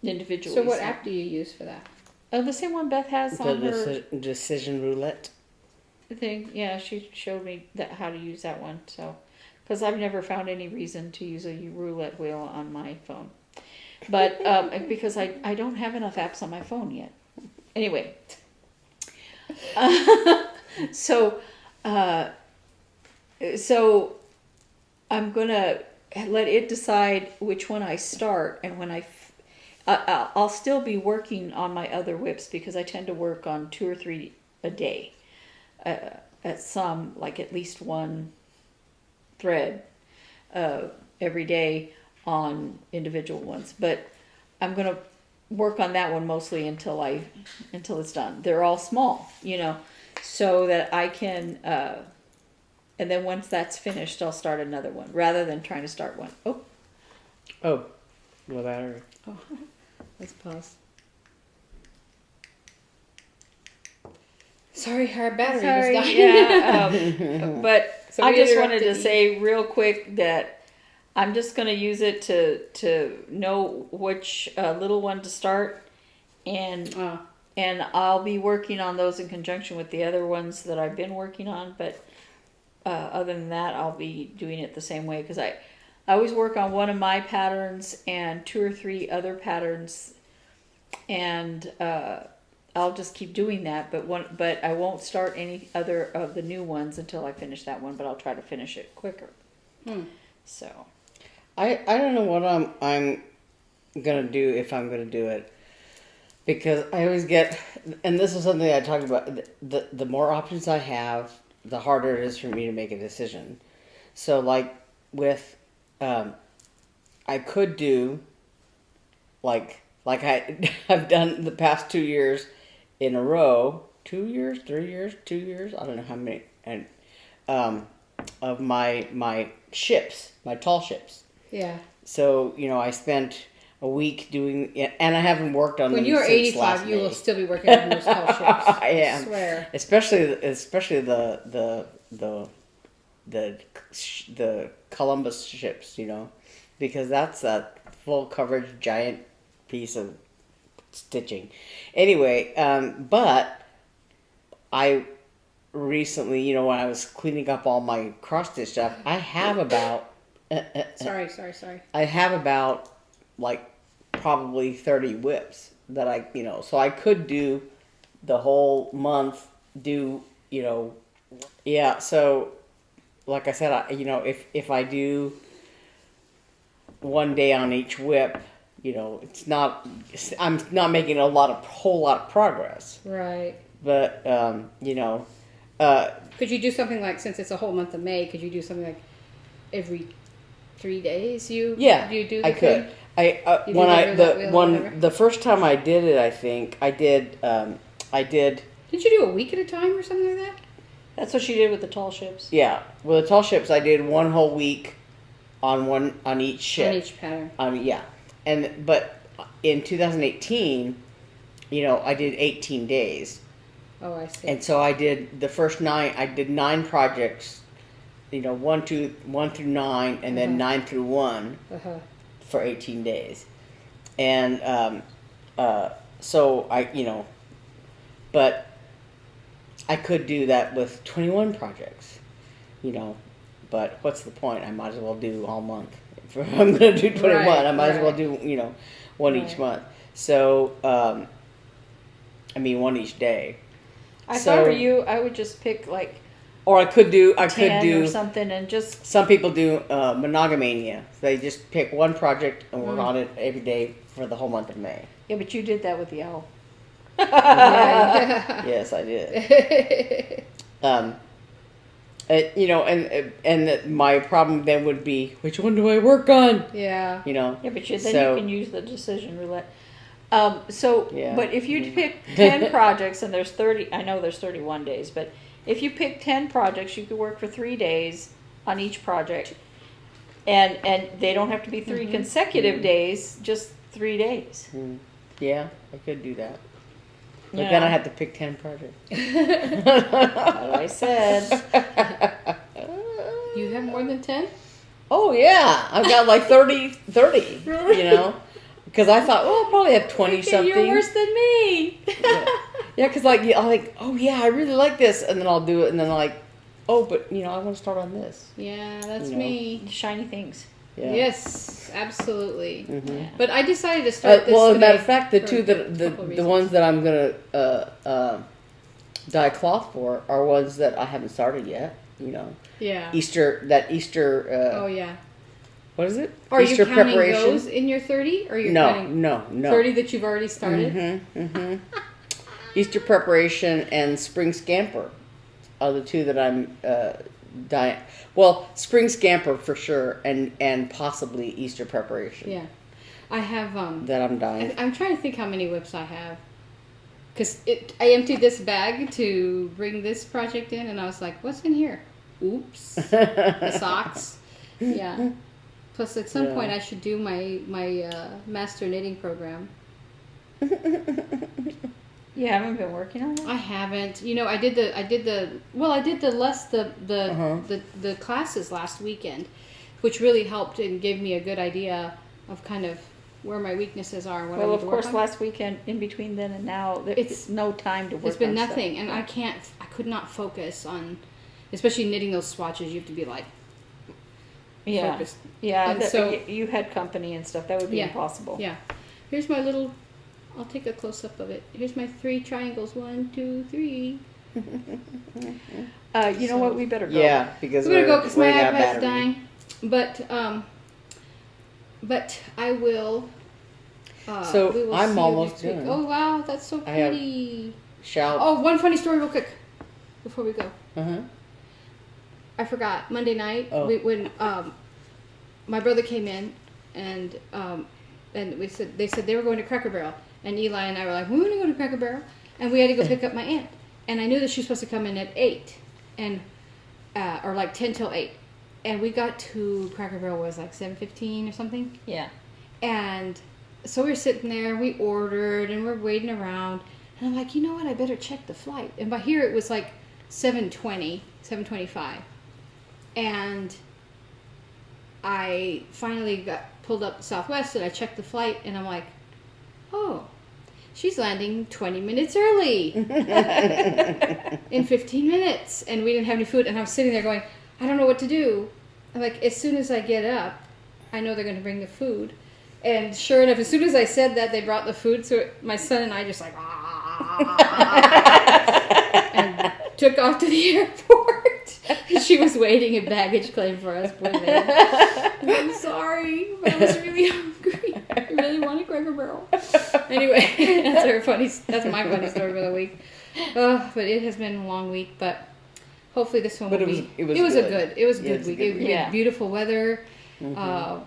individually. So what app do you use for that? The same one Beth has on her Decision roulette. thing. Yeah, she showed me how to use that one. So, because I've never found any reason to use a roulette wheel on my phone, but because I don't have enough apps on my phone yet. Anyway, so I'm gonna let it decide which one I start, and when I'll still be working on my other whips because I tend to work on 2 or 3 a day. At least one thread every day on individual ones. But I'm gonna work on that one mostly until it's done. They're all small, so that I can. And then once that's finished, I'll start another one rather than trying to start one. Oh, low battery. Oh, let's pause. Sorry, our battery was dying. Yeah, but So I we just wanted interrupted to you. say real quick that I'm just going to use it to know which little one to start, and I'll be working on those in conjunction with the other ones that I've been working on. But other than that, I'll be doing it the same way because I always work on one of my patterns and 2 or 3 other patterns, and I'll just keep doing that. But I won't start any other of the new ones until I finish that one. But I'll try to finish it quicker. So I don't know what I'm gonna do if I'm gonna do it, because I always get, and this is something I talked about. The more options I have, the harder it is for me to make a decision. So like with, I could do like I've done the past 2 years in a row, 2 years, 3 years, 2 years, I don't know how many, and of my ships, my tall ships. Yeah. So, I a week doing it, and I haven't worked on When them you're since last 85, you May. will still be working on those tall ships. I am. Swear. Especially the Columbus ships, because that's a full coverage giant piece of stitching. Anyway, but I recently, when I was cleaning up all my cross stitch stuff, I have about Sorry. I have about like probably 30 whips that so I could do the whole month, yeah. So like I said, if I do one day on each whip, I'm not making a whole lot of progress. Right. But Could you do something like, since it's a whole month of May, could you do something like every 3 days? You do the I could. thing? When the first time I did it, I think I did. Did you do a week at a time or something like that? That's what she did with the tall ships. Yeah, with the tall ships, I did one whole week on each ship. On each pattern. Yeah, but in 2018, I did 18 days. Oh, I see. And so I did the first 9. I did 9 projects. 1 through 9, and then 9 through 1 for 18 days, and so but I could do that with 21 projects, but what's the point? I might as well do all month. If I'm going to do 21, I might as well do one each month. So one each day. If I were you, I would just pick like. Or I could do or something, and just. Some people do Maynia. They just pick one project and work on it every day for the whole month of May. Yeah, but you did that with the owl. Yes, I did. My problem then would be, which one do I work on? Yeah. Yeah, but you can use the decision roulette. But if you pick 10 projects and there's 30, I know there's 31 days, but if you pick 10 projects, you could work for 3 days on each project, and they don't have to be 3 consecutive days, just 3 days. Yeah, I could do that. But then I have to pick 10 projects. What I said. You have more than 10? Oh yeah, I've got like 30, because I thought, I'll probably have 20 something. You're worse than me. Yeah, because I'll like, oh yeah, I really like this, and then I'll do it, and then like, oh, but I want to start on this. Yeah, that's me. Shiny things. Yeah. Yes, absolutely. Mm-hmm. Yeah. But I decided to start this. Well, as a matter today of fact, the two for the ones that I'm gonna dye cloth for are ones that I haven't started yet. Yeah. Easter. Oh yeah. What is it? Are Easter you counting preparation. those in your 30, or you're counting No. 30 that you've already started? Easter preparation and spring scamper are the two that I'm dyeing. Well, spring scamper for sure, and possibly Easter preparation. Yeah, I have. That I'm dyeing. I'm trying to think how many whips I have, because I emptied this bag to bring this project in, and I was like, "What's in here? Oops, the socks." Yeah. Plus, at some point, I should do my master knitting program. You haven't been working on it? I haven't. I did the classes last weekend, which really helped and gave me a good idea of kind of where my weaknesses are. What Well, of course, last weekend, in between then and now, it's no time to work on It's been stuff. nothing, and I could not focus on, especially knitting those swatches. You have to be like, focused. Yeah. And so you had company and stuff. That would be impossible. Yeah. Here's my little. I'll take a close up of it. Here's my 3 triangles. 1, 2, 3. You know what? We better go. Yeah, because we're gonna go because my running out of iPad's battery. dying. But I will. So we will I'm see you almost next week. done. Oh wow, that's so I have- pretty. Shall. Oh, one funny story, real quick, before we go. Uh-huh. I forgot Monday night when my brother came in and they said they were going to Cracker Barrel, and Eli and I were like, we want to go to Cracker Barrel, and we had to go pick up my aunt, and I knew that she was supposed to come in at 8, and or like 10 till 8, and we got to Cracker Barrel was like 7:15 or something. Yeah. And so we're sitting there, we ordered, and we're waiting around. And I'm like, you know what? I better check the flight. And by here it was like 7:20, 7:25. And I finally got pulled up Southwest and I checked the flight and I'm like, oh, she's landing 20 minutes early in 15 minutes. And we didn't have any food. And I was sitting there going, I don't know what to do. I'm like, as soon as I get up, I know they're going to bring the food. And sure enough, as soon as I said that, they brought the food. So my son and I just like, and took off to the airport. She was waiting in baggage claim for us. Poor thing. I'm sorry, but I was really hungry. I really wanted Cracker Barrel. Anyway, that's my funny story for the week. But it has been a long week, but hopefully this one will be. It was a good week. We had beautiful weather. Mm-hmm.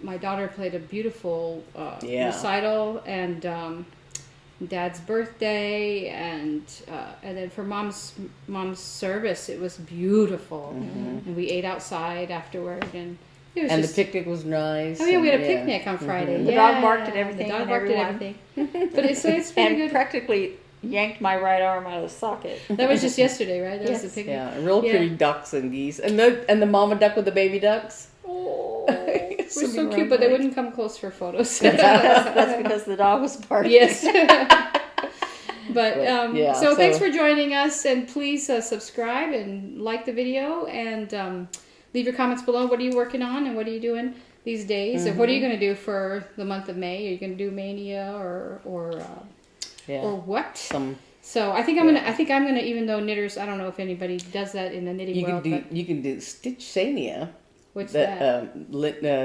My daughter played a beautiful recital, and Dad's birthday, and then for mom's service, it was beautiful, and we ate outside afterward, and it was the picnic was nice. Oh yeah, we had a picnic on Friday. Mm-hmm. The dog barked at everything. The dog barked at everything. But it's been good. Practically yanked my right arm out of the socket. That was just yesterday, right? That was the picnic. Yeah, real pretty ducks and geese, and the mama duck with the baby ducks. Oh, we're so cute, but they wouldn't come close for photos. That's because the dog was barking. Yes. So thanks for joining us, and please subscribe and like the video, and leave your comments below. What are you working on, and what are you doing these days, and what are you going to do for the month of May? Are you going to do Maynia or what? So I think I'm gonna, even though knitters, I don't know if anybody does that in the knitting world. You can do Stitch Sania. What's that?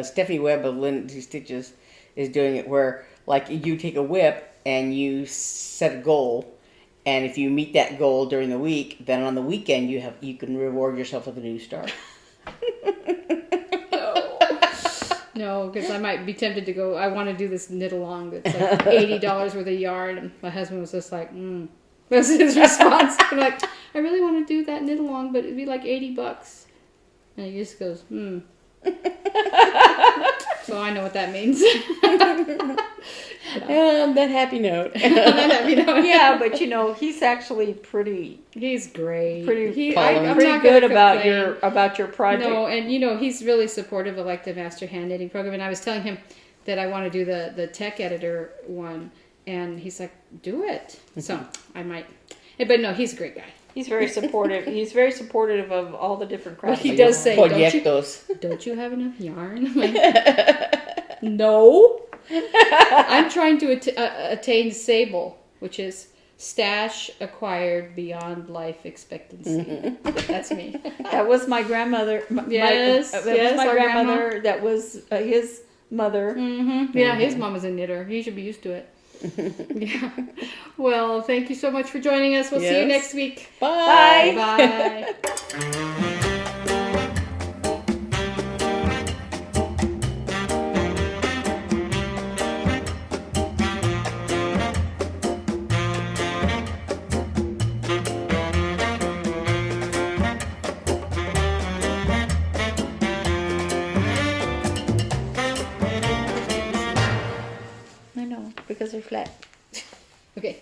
Stephanie Webb of Linen to Stitches is doing it where, like, you take a whip and you set a goal, and if you meet that goal during the week, then on the weekend you can reward yourself with a new start. No, because I might be tempted to go. I want to do this knit along that's like $80 worth of yarn, and my husband was just like, That's his response. I'm like, I really want to do that knit along, but it'd be like $80. And he just goes, So I know what that means. On that happy note. Yeah, but he's actually pretty. He's great. Pretty I'm good about your project. No, and he's really supportive of like the Master Hand Knitting program. And I was telling him that I want to do the tech editor one, and he's like, do it. So I might. But no, he's a great guy. He's very supportive. He's very supportive of all the different crafts. Well, he does say, don't you have enough yarn? I'm like, no. I'm trying to attain sable, which is stash acquired beyond life expectancy. That's me. That was my grandmother. Yes, that was my grandmother. Grandma. That was his mother. Mm-hmm. Yeah, his mom was a knitter. He should be used to it. Yeah. Well, thank you so much for joining us. We'll see you next week. Bye. Bye. I know, because they're flat. Okay.